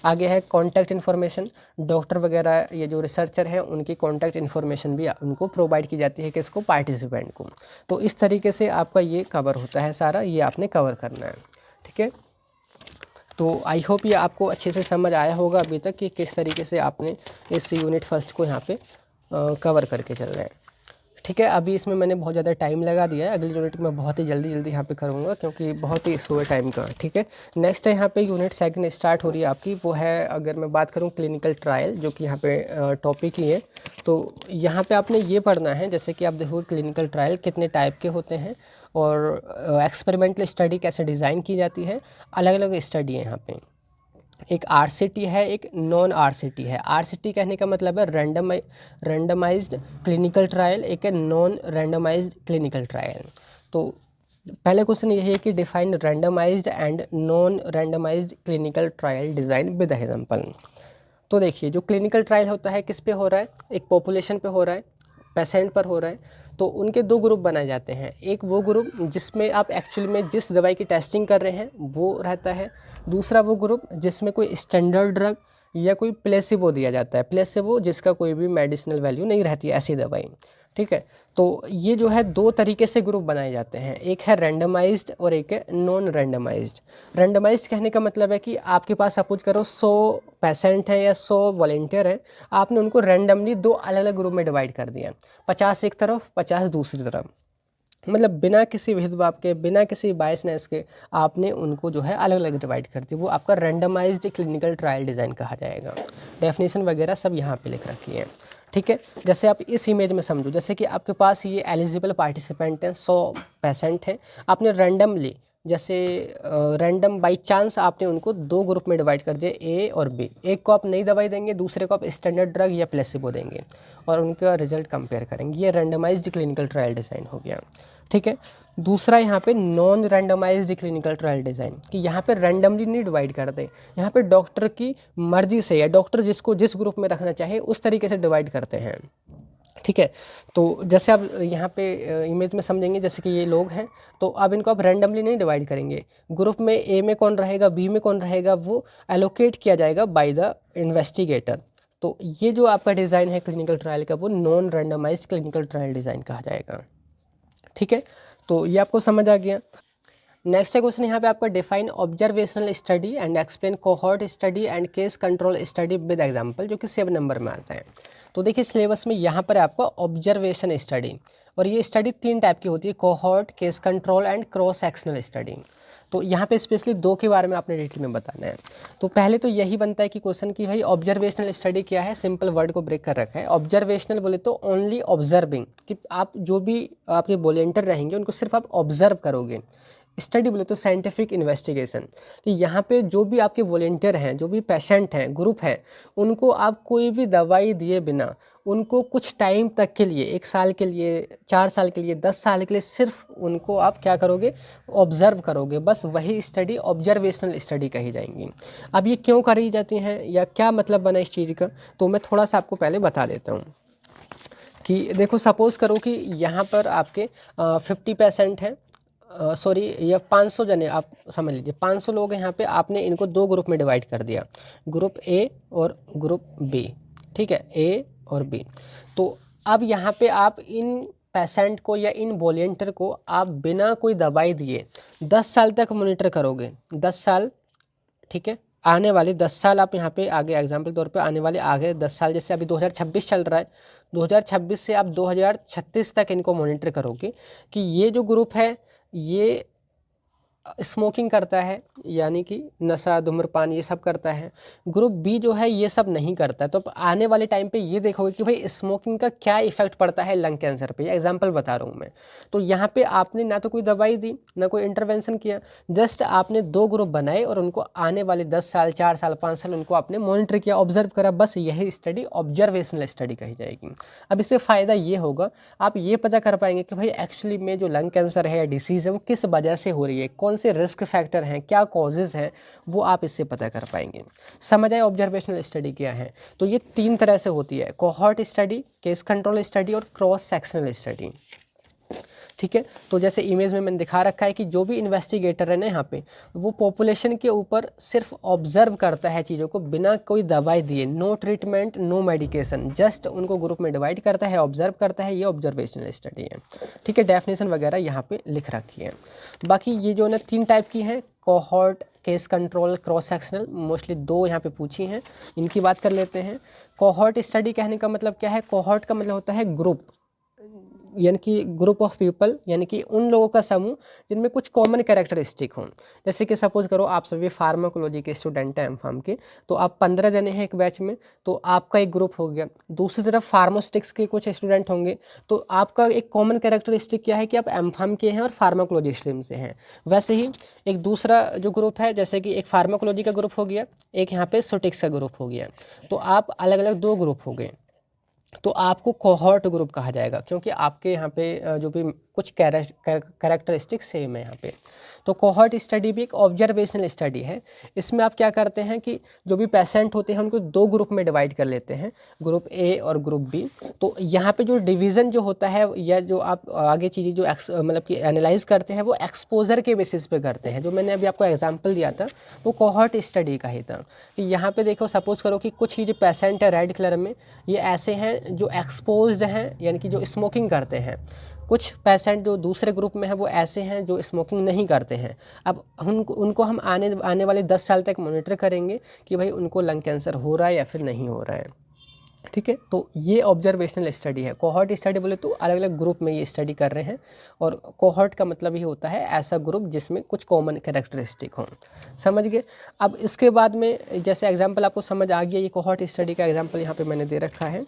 [SPEAKER 1] आगे है कॉन्टैक्ट इन्फॉर्मेशन, डॉक्टर वगैरह ये जो रिसर्चर हैं उनकी कॉन्टैक्ट इन्फॉर्मेशन भी उनको प्रोवाइड की जाती है किसको, पार्टिसिपेंट को। तो इस तरीके से आपका ये कवर होता है सारा, ये आपने कवर करना है, ठीक है। तो आई होप ये आपको अच्छे से समझ आया होगा अभी तक कि किस तरीके से आपने इस यूनिट फर्स्ट को यहाँ पे कवर करके चल रहे हैं, ठीक है। अभी इसमें मैंने बहुत ज़्यादा टाइम लगा दिया है, अगली यूनिट में बहुत ही जल्दी यहाँ पे करूँगा क्योंकि बहुत ही इशू है टाइम का, ठीक है। नेक्स्ट है यहाँ पे यूनिट सेकंड स्टार्ट हो रही है आपकी, वो है अगर मैं बात करूँ क्लिनिकल ट्रायल, जो कि यहाँ पे टॉपिक ही है। तो यहाँ पे आपने ये पढ़ना है, जैसे कि आप देखो क्लिनिकल ट्रायल कितने टाइप के होते हैं और एक्सपेरिमेंटल स्टडी कैसे डिज़ाइन की जाती है, अलग अलग स्टडी है यहाँ पे। एक RCT है, एक नॉन RCT है। RCT कहने का मतलब है रैंडमाइज्ड क्लिनिकल ट्रायल, एक है नॉन रैंडमाइज्ड क्लिनिकल ट्रायल। तो पहले क्वेश्चन ये है कि define randomised and non randomised clinical trial design with example. तो देखिए जो क्लिनिकल ट्रायल होता है किस पे हो रहा है, एक पॉपुलेशन पे हो रहा है, पेशेंट पर हो रहा है। तो उनके दो ग्रुप बनाए जाते हैं, एक वो ग्रुप जिसमें आप एक्चुअली में जिस दवाई की टेस्टिंग कर रहे हैं वो रहता है, दूसरा वो ग्रुप जिसमें कोई स्टैंडर्ड ड्रग या कोई प्लेसिबो दिया जाता है, प्लेसिबो जिसका कोई भी मेडिसिनल वैल्यू नहीं रहती है, ऐसी दवाई, ठीक है। तो ये जो है दो तरीके से ग्रुप बनाए जाते हैं, एक है रैंडमाइज्ड और एक है नॉन रैंडमाइज्ड। रैंडमाइज्ड कहने का मतलब है कि आपके पास सपोज करो 100 पेशेंट हैं या 100 वॉलेंटियर हैं, आपने उनको रैंडमली दो अलग अलग ग्रुप में डिवाइड कर दिया, 50 एक तरफ 50 दूसरी तरफ, मतलब बिना किसी भेदभाव के, बिना किसी बायसनेस के आपने उनको जो है अलग अलग डिवाइड कर दी, वो आपका रैंडमाइज्ड क्लिनिकल ट्रायल डिज़ाइन कहा जाएगा। डेफिनेशन वगैरह सब यहाँ पे लिख रखी है, ठीक है। जैसे आप इस इमेज में समझो, जैसे कि आपके पास ये एलिजिबल पार्टिसिपेंट हैं, 100 पेशेंट हैं, आपने रैंडमली जैसे रैंडम बाई चांस आपने उनको दो ग्रुप में डिवाइड कर दिया, ए और बी। एक को आप नई दवाई देंगे, दूसरे को आप स्टैंडर्ड ड्रग या प्लेसिबो देंगे और उनका रिजल्ट कंपेयर करेंगे, ये रैंडमाइज्ड क्लिनिकल ट्रायल डिज़ाइन हो गया, ठीक है। दूसरा यहाँ पे non randomised clinical trial design, कि यहाँ पे रैंडमली नहीं डिवाइड करते, यहाँ पे डॉक्टर की मर्जी से या डॉक्टर जिसको जिस ग्रुप में रखना चाहे उस तरीके से डिवाइड करते हैं, ठीक है। तो जैसे आप यहाँ पे इमेज में समझेंगे, जैसे कि ये लोग हैं, तो अब इनको आप रैंडमली नहीं डिवाइड करेंगे, ग्रुप में ए में कौन रहेगा, बी में कौन रहेगा, वो एलोकेट किया जाएगा बाय द इन्वेस्टिगेटर। तो ये जो आपका डिज़ाइन है क्लिनिकल ट्रायल का वो non randomised clinical trial design कहा जाएगा। ठीक है, तो ये आपको समझ आ गया। नेक्स्ट क्वेश्चन यहाँ पे आपका define observational study and explain cohort study and case control study with example, जो कि 7 नंबर में आता है। तो देखिए सिलेबस में यहाँ पर आपका ऑब्जर्वेशन स्टडी, और ये स्टडी 3 टाइप की होती है, cohort, case control and cross sectional study. तो यहाँ पे स्पेशली 2 के बारे में आपने डिटेल में बताना है। तो पहले तो यही बनता है कि क्वेश्चन की भाई ऑब्जर्वेशनल स्टडी क्या है, सिंपल वर्ड को ब्रेक कर रखा है। ऑब्जर्वेशनल बोले तो ओनली ऑब्जर्विंग, कि आप जो भी आपके वॉलंटियर रहेंगे उनको सिर्फ आप ऑब्जर्व करोगे। स्टडी बोले तो साइंटिफिक इन्वेस्टिगेशन, तो यहाँ पे जो भी आपके वॉलंटियर हैं, जो भी पेशेंट हैं, ग्रुप है, उनको आप कोई भी दवाई दिए बिना उनको कुछ टाइम तक के लिए, 1 साल के लिए, 4 साल के लिए, 10 साल के लिए सिर्फ उनको आप क्या करोगे, ऑब्जर्व करोगे। बस वही स्टडी ऑब्जर्वेशनल स्टडी कही जाएंगी। अब ये क्यों करी जाती हैं या क्या मतलब बना इस चीज़ का, तो मैं थोड़ा सा आपको पहले बता देता हूँ कि देखो सपोज़ करो कि यहाँ पर आपके 50% हैं, सॉरी ये 500 जने, आप समझ लीजिए 500 लोग यहाँ पे, आपने इनको 2 ग्रुप में डिवाइड कर दिया, ग्रुप ए और ग्रुप बी। ठीक है, ए और बी। तो अब यहाँ पे आप इन पेशेंट को या इन वॉलंटियर को आप बिना कोई दवाई दिए 10 साल तक मॉनिटर करोगे, 10 साल। ठीक है, आने वाले 10 साल आप यहाँ पे आगे एग्जाम्पल तौर पे आने वाले आगे 10 साल, जैसे अभी 2026 चल रहा है, 2026 से आप 2036 तक इनको मॉनिटर करोगे कि ये जो ग्रुप है ये स्मोकिंग करता है, यानी कि नशा, धूम्रपान ये सब करता है। ग्रुप बी जो है ये सब नहीं करता है। तो आने वाले टाइम पे ये देखोगे कि भाई स्मोकिंग का क्या इफेक्ट पड़ता है लंग कैंसर पे, एग्जांपल बता रहा हूँ मैं। तो यहाँ पे आपने ना तो कोई दवाई दी, ना कोई इंटरवेंशन किया, जस्ट आपने 2 ग्रुप बनाए और उनको आने वाले 10 साल, 4 साल, 5 साल उनको आपने मॉनिटर किया, ऑब्जर्व करा। बस यही स्टडी ऑब्जर्वेशनल स्टडी कही जाएगी। अब इससे फ़ायदा ये होगा, आप ये पता कर पाएंगे कि भाई एक्चुअली में जो लंग कैंसर है या डिसीज़ है वो किस वजह से हो रही है, कौन से रिस्क फैक्टर हैं, क्या कॉजेज़ हैं, वो आप इससे पता कर पाएंगे। समझ आए ऑब्जर्वेशनल स्टडी क्या है। तो ये 3 तरह से होती है, cohort study, case control study और क्रॉस सेक्शनल स्टडी। ठीक है, तो जैसे इमेज में मैंने दिखा रखा है कि जो भी इन्वेस्टिगेटर है ना यहाँ पे, वो पॉपुलेशन के ऊपर सिर्फ ऑब्जर्व करता है चीज़ों को बिना कोई दवाई दिए, no treatment, no medication, just उनको ग्रुप में डिवाइड करता है, ऑब्जर्व करता है। ये ऑब्जर्वेशनल स्टडी है। ठीक है, डेफिनेशन वगैरह यहाँ पे लिख रखी है। बाकी ये जो ना 3 टाइप की हैं, cohort, case control, cross sectional, mostly 2 यहाँ पे पूछी हैं, इनकी बात कर लेते हैं। कोहॉर्ट स्टडी कहने का मतलब क्या है, कोहॉर्ट का मतलब होता है ग्रुप, यानी कि ग्रुप ऑफ पीपल, यानी कि उन लोगों का समूह जिनमें कुछ कॉमन कैरेक्टरिस्टिक हों। जैसे कि सपोज करो आप सभी फार्माकोलॉजी के स्टूडेंट हैं एमफार्म के, तो आप 15 जने हैं एक बैच में, तो आपका एक ग्रुप हो गया। दूसरी तरफ फार्मास्टिक्स के कुछ स्टूडेंट होंगे, तो आपका एक कॉमन कैरेक्टरिस्टिक क्या है कि आप एमफार्म के हैं और फार्माकोलॉजी स्ट्रीम से हैं। वैसे ही एक दूसरा जो ग्रुप है, जैसे कि एक फार्माकोलॉजी का ग्रुप हो गया, एक यहाँ पे सोटिक्स का ग्रुप हो गया, तो आप अलग अलग 2 ग्रुप हो गए। तो आपको कोहॉर्ट ग्रुप कहा जाएगा, क्योंकि आपके यहाँ पे जो भी कुछ कैरेक्टरिस्टिक सेम है यहाँ पे। तो कोहॉर्ट स्टडी भी एक ऑब्जर्वेशनल स्टडी है। इसमें आप क्या करते हैं कि जो भी पेशेंट होते हैं उनको 2 ग्रुप में डिवाइड कर लेते हैं, ग्रुप ए और ग्रुप बी। तो यहाँ पे जो डिवीज़न जो होता है या जो आप आगे चीज़ें जो मतलब कि एनालाइज करते हैं वो एक्सपोजर के बेसिस पे करते हैं। जो मैंने अभी आपको एग्जांपल दिया था वो कोहॉर्ट स्टडी का ही था कि यहाँ पे देखो सपोज़ करो कि कुछ ही जो पेशेंट है रेड कलर में, ये ऐसे हैं जो एक्सपोज्ड हैं, यानी कि जो स्मोकिंग करते हैं। कुछ पेशेंट जो दूसरे ग्रुप में है वो ऐसे हैं जो स्मोकिंग नहीं करते हैं। अब उनको हम आने वाले 10 साल तक मॉनिटर करेंगे कि भाई उनको लंग कैंसर हो रहा है या फिर नहीं हो रहा है। ठीक है, तो ये ऑब्जर्वेशनल स्टडी है। कोहॉर्ट स्टडी बोले तो अलग अलग ग्रुप में ये स्टडी कर रहे हैं, और कोहॉर्ट का मतलब ये होता है ऐसा ग्रुप जिसमें कुछ कॉमन कैरेक्टरिस्टिक हों। समझ गए। अब इसके बाद में जैसे एग्जांपल आपको समझ आ गया, ये कोहॉर्ट स्टडी का एग्जांपल यहाँ पे मैंने दे रखा है।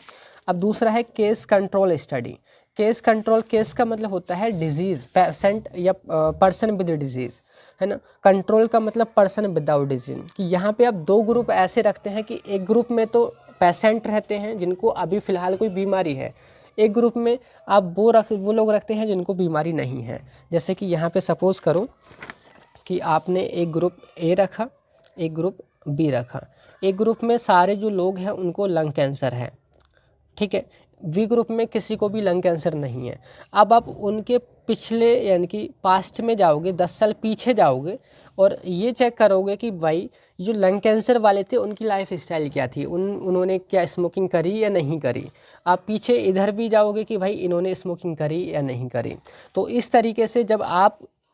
[SPEAKER 1] अब दूसरा है case control study. Case control, case का मतलब होता है डिजीज़, पेशेंट या पर्सन विद डिजीज़, है ना। कंट्रोल का मतलब पर्सन विदाउट डिजीज, कि यहाँ पे आप 2 ग्रुप ऐसे रखते हैं कि एक ग्रुप में तो पेशेंट रहते हैं जिनको अभी फ़िलहाल कोई बीमारी है, एक ग्रुप में आप वो लोग रखते हैं जिनको बीमारी नहीं है। जैसे कि यहाँ पे सपोज़ करो कि आपने एक ग्रुप ए रखा, एक ग्रुप बी रखा। एक ग्रुप में सारे जो लोग हैं उनको लंग कैंसर है, ठीक है, बी ग्रुप में किसी को भी लंग कैंसर नहीं है। अब आप उनके पिछले यानी कि पास्ट में जाओगे, 10 साल पीछे जाओगे और ये चेक करोगे कि भाई जो लंग कैंसर वाले थे उनकी लाइफ स्टाइल क्या थी, उन्होंने क्या स्मोकिंग करी या नहीं करी। आप पीछे इधर भी जाओगे कि भाई इन्होंने स्मोकिंग करी या नहीं करी। तो इस तरीके से जब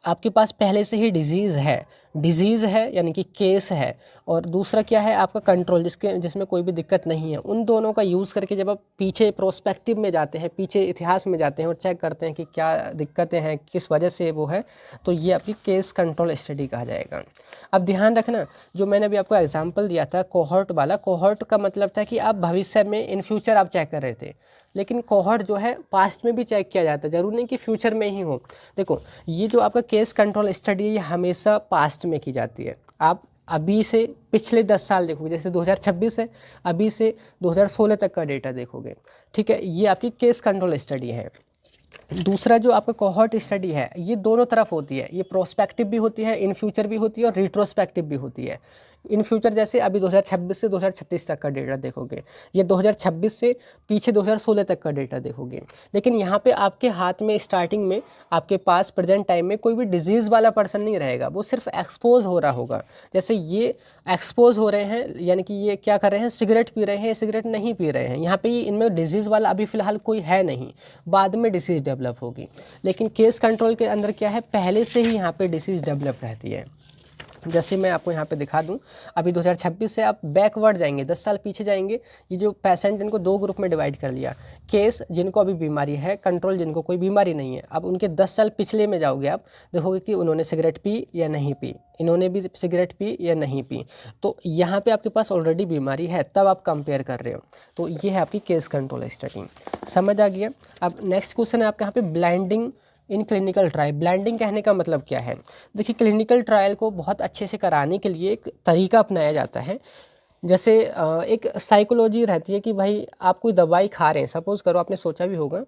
[SPEAKER 1] आपके पास पहले से ही डिजीज़ है यानी कि केस है, और दूसरा क्या है आपका कंट्रोल जिसमें कोई भी दिक्कत नहीं है, उन दोनों का यूज़ करके जब आप पीछे प्रोस्पेक्टिव में जाते हैं, पीछे इतिहास में जाते हैं और चेक करते हैं कि क्या दिक्कतें हैं, किस वजह से वो है, तो ये आपकी केस कंट्रोल स्टडी कहा जाएगा। अब ध्यान रखना, जो मैंने अभी आपको एग्जांपल दिया था कोहॉर्ट वाला, कोहॉर्ट का मतलब था कि आप भविष्य में इन फ्यूचर आप चेक कर रहे थे, लेकिन कोहॉर्ट जो है पास्ट में भी चेक किया जाता है, ज़रूरी नहीं कि फ्यूचर में ही हो। देखो ये जो आपका केस कंट्रोल स्टडी है ये हमेशा पास्ट में की जाती है। आप अभी से पिछले 10 साल देखोगे, जैसे 2026 है, अभी से 2016 तक का डेटा देखोगे, ठीक है, ये आपकी केस कंट्रोल स्टडी है। दूसरा जो आपका कोहॉर्ट स्टडी है ये दोनों तरफ होती है, ये प्रोस्पेक्टिव भी होती है, इन फ्यूचर भी होती है और रिट्रोस्पेक्टिव भी होती है। इन फ्यूचर जैसे अभी 2026 से 2036 तक का डेटा देखोगे, ये 2026 से पीछे 2016 तक का डेटा देखोगे। लेकिन यहाँ पे आपके हाथ में स्टार्टिंग में आपके पास प्रेजेंट टाइम में कोई भी डिजीज़ वाला पर्सन नहीं रहेगा, वो सिर्फ एक्सपोज हो रहा होगा। जैसे ये एक्सपोज हो रहे हैं यानी कि ये क्या कर रहे हैं, सिगरेट पी रहे हैं, सिगरेट नहीं पी रहे हैं, यहाँ पे इनमें डिजीज़ वाला अभी फ़िलहाल कोई है नहीं, बाद में डिसीज़ डेवलप होगी। लेकिन केस कंट्रोल के अंदर क्या है, पहले से ही यहाँ पे डिसीज़ डेवलप रहती है। जैसे मैं आपको यहाँ पे दिखा दूँ, अभी 2026 से आप बैकवर्ड जाएंगे, 10 साल पीछे जाएंगे, ये जो पेशेंट इनको 2 ग्रुप में डिवाइड कर लिया, केस जिनको अभी बीमारी है, कंट्रोल जिनको कोई बीमारी नहीं है। अब उनके 10 साल पिछले में जाओगे, आप देखोगे कि उन्होंने सिगरेट पी या नहीं पी, इन्होंने भी सिगरेट पी या नहीं पी, तो यहाँ पे आपके पास ऑलरेडी बीमारी है, तब आप कंपेयर कर रहे हो। तो ये है आपकी केस कंट्रोल स्टडी, समझ आ गया। अब नेक्स्ट क्वेश्चन है आपका यहाँ पे blinding in clinical trial. Blinding कहने का मतलब क्या है, देखिए क्लिनिकल ट्रायल को बहुत अच्छे से कराने के लिए एक तरीका अपनाया जाता है। जैसे एक साइकोलॉजी रहती है कि भाई आप कोई दवाई खा रहे हैं, सपोज़ करो आपने सोचा भी होगा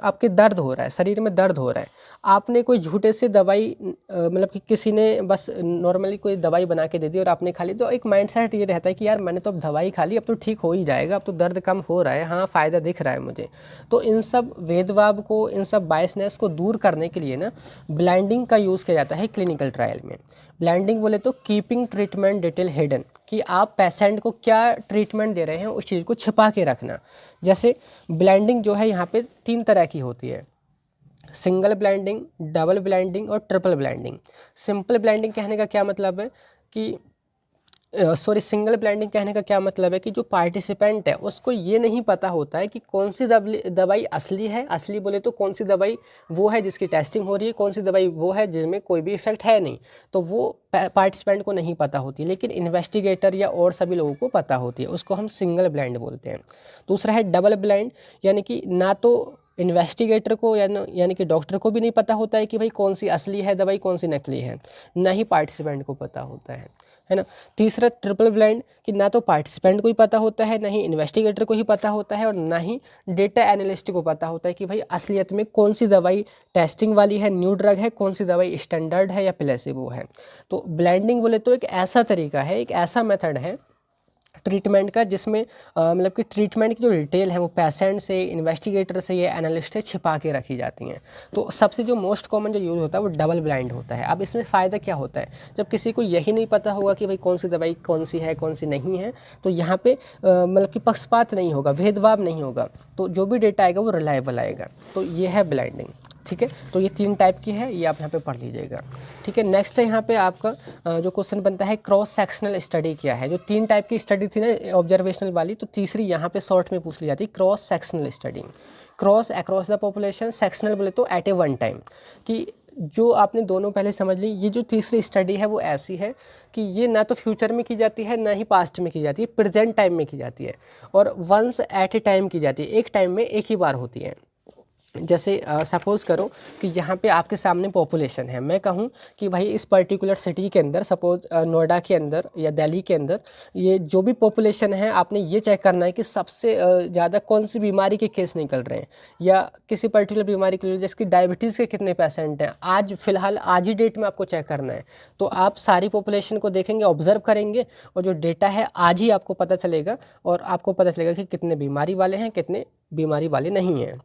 [SPEAKER 1] आपके दर्द हो रहा है, शरीर में दर्द हो रहा है, आपने कोई झूठे से दवाई मतलब कि किसी ने बस नॉर्मली कोई दवाई बना के दे दी और आपने खा ली, तो एक माइंडसेट ये रहता है कि यार मैंने तो अब दवाई खा ली, अब तो ठीक हो ही जाएगा, अब तो दर्द कम हो रहा है, हाँ फ़ायदा दिख रहा है मुझे। तो इन सब भेदभाव को, इन सब बायसनेस को दूर करने के लिए ना ब्लाइंडिंग का यूज़ किया जाता है क्लिनिकल ट्रायल में। ब्लाइंडिंग बोले तो कीपिंग ट्रीटमेंट डिटेल हिडन, कि आप पेशेंट को क्या ट्रीटमेंट दे रहे हैं उस चीज़ को छिपा के रखना। जैसे ब्लाइंडिंग जो है यहाँ पे 3 तरह की होती है, सिंगल ब्लाइंडिंग, डबल ब्लाइंडिंग और ट्रिपल ब्लाइंडिंग। सिंपल ब्लाइंडिंग कहने का क्या मतलब है कि सिंगल ब्लाइंडिंग कहने का क्या मतलब है कि जो पार्टिसिपेंट है उसको ये नहीं पता होता है कि कौन सी दवाई असली है, असली बोले तो कौन सी दवाई वो है जिसकी टेस्टिंग हो रही है, कौन सी दवाई वो है जिसमें कोई भी इफेक्ट है नहीं, तो वो पार्टिसिपेंट को नहीं पता होती, लेकिन इन्वेस्टिगेटर या और सभी लोगों को पता होती है, उसको हम सिंगल ब्लाइंड बोलते हैं। दूसरा है डबल ब्लाइंड, यानी कि ना तो इन्वेस्टिगेटर को यानी कि डॉक्टर को भी नहीं पता होता है कि भाई कौन सी असली है दवाई, कौन सी नकली है, ना ही पार्टिसिपेंट को पता होता है ना। तीसरा ट्रिपल ब्लाइंड, कि ना तो पार्टिसिपेंट को ही पता होता है, ना ही इन्वेस्टिगेटर को ही पता होता है, और ना ही डेटा एनालिस्ट को पता होता है कि भाई असलियत में कौन सी दवाई टेस्टिंग वाली है, न्यू ड्रग है, कौन सी दवाई स्टैंडर्ड है या प्लेसिबो है। तो ब्लाइंडिंग बोले तो एक ऐसा तरीका है, एक ऐसा मेथड है ट्रीटमेंट का जिसमें मतलब कि ट्रीटमेंट की जो डिटेल है वो पेशेंट से, इन्वेस्टिगेटर से या एनालिस्ट से छिपा के रखी जाती हैं। तो सबसे जो मोस्ट कॉमन जो यूज़ होता है वो डबल ब्लाइंड होता है। अब इसमें फ़ायदा क्या होता है, जब किसी को यही नहीं पता होगा कि भाई कौन सी दवाई कौन सी है कौन सी नहीं है, तो यहाँ पे मतलब कि पक्षपात नहीं होगा, भेदभाव नहीं होगा, तो जो भी डेटा आएगा वो रिलायबल आएगा। तो ये है ब्लाइंडिंग, ठीक है। तो ये 3 टाइप की है, ये आप यहाँ पे पढ़ लीजिएगा, ठीक है। नेक्स्ट है यहाँ पे आपका जो क्वेश्चन बनता है क्रॉस सेक्शनल स्टडी क्या है। जो 3 टाइप की स्टडी थी ना ऑब्जर्वेशनल वाली, तो तीसरी यहाँ पे शॉर्ट में पूछ ली जाती है cross sectional study. Cross across the population, sectional बोले तो एट ए वन टाइम, कि जो आपने दोनों पहले समझ ली। ये जो तीसरी स्टडी है वो ऐसी है कि ये ना तो फ्यूचर में की जाती है ना ही पास्ट में की जाती है, प्रेजेंट टाइम में की जाती है, और वंस एट ए टाइम की जाती है, एक टाइम में एक ही बार होती है। जैसे सपोज़ करो कि यहाँ पे आपके सामने पॉपुलेशन है, मैं कहूँ कि भाई इस पर्टिकुलर सिटी के अंदर, सपोज़ नोएडा के अंदर या दिल्ली के अंदर, ये जो भी पॉपुलेशन है आपने ये चेक करना है कि सबसे ज़्यादा कौन सी बीमारी के केस निकल रहे हैं, या किसी पर्टिकुलर बीमारी के लिए, जैसे कि डायबिटीज़ के कितने पेशेंट हैं आज फ़िलहाल, आज ही डेट में आपको चेक करना है। तो आप सारी पॉपुलेशन को देखेंगे, ऑब्जर्व करेंगे, और जो डेटा है आज ही आपको पता चलेगा, और आपको पता चलेगा कि कितने बीमारी वाले हैं, कितने बीमारी वाले नहीं हैं।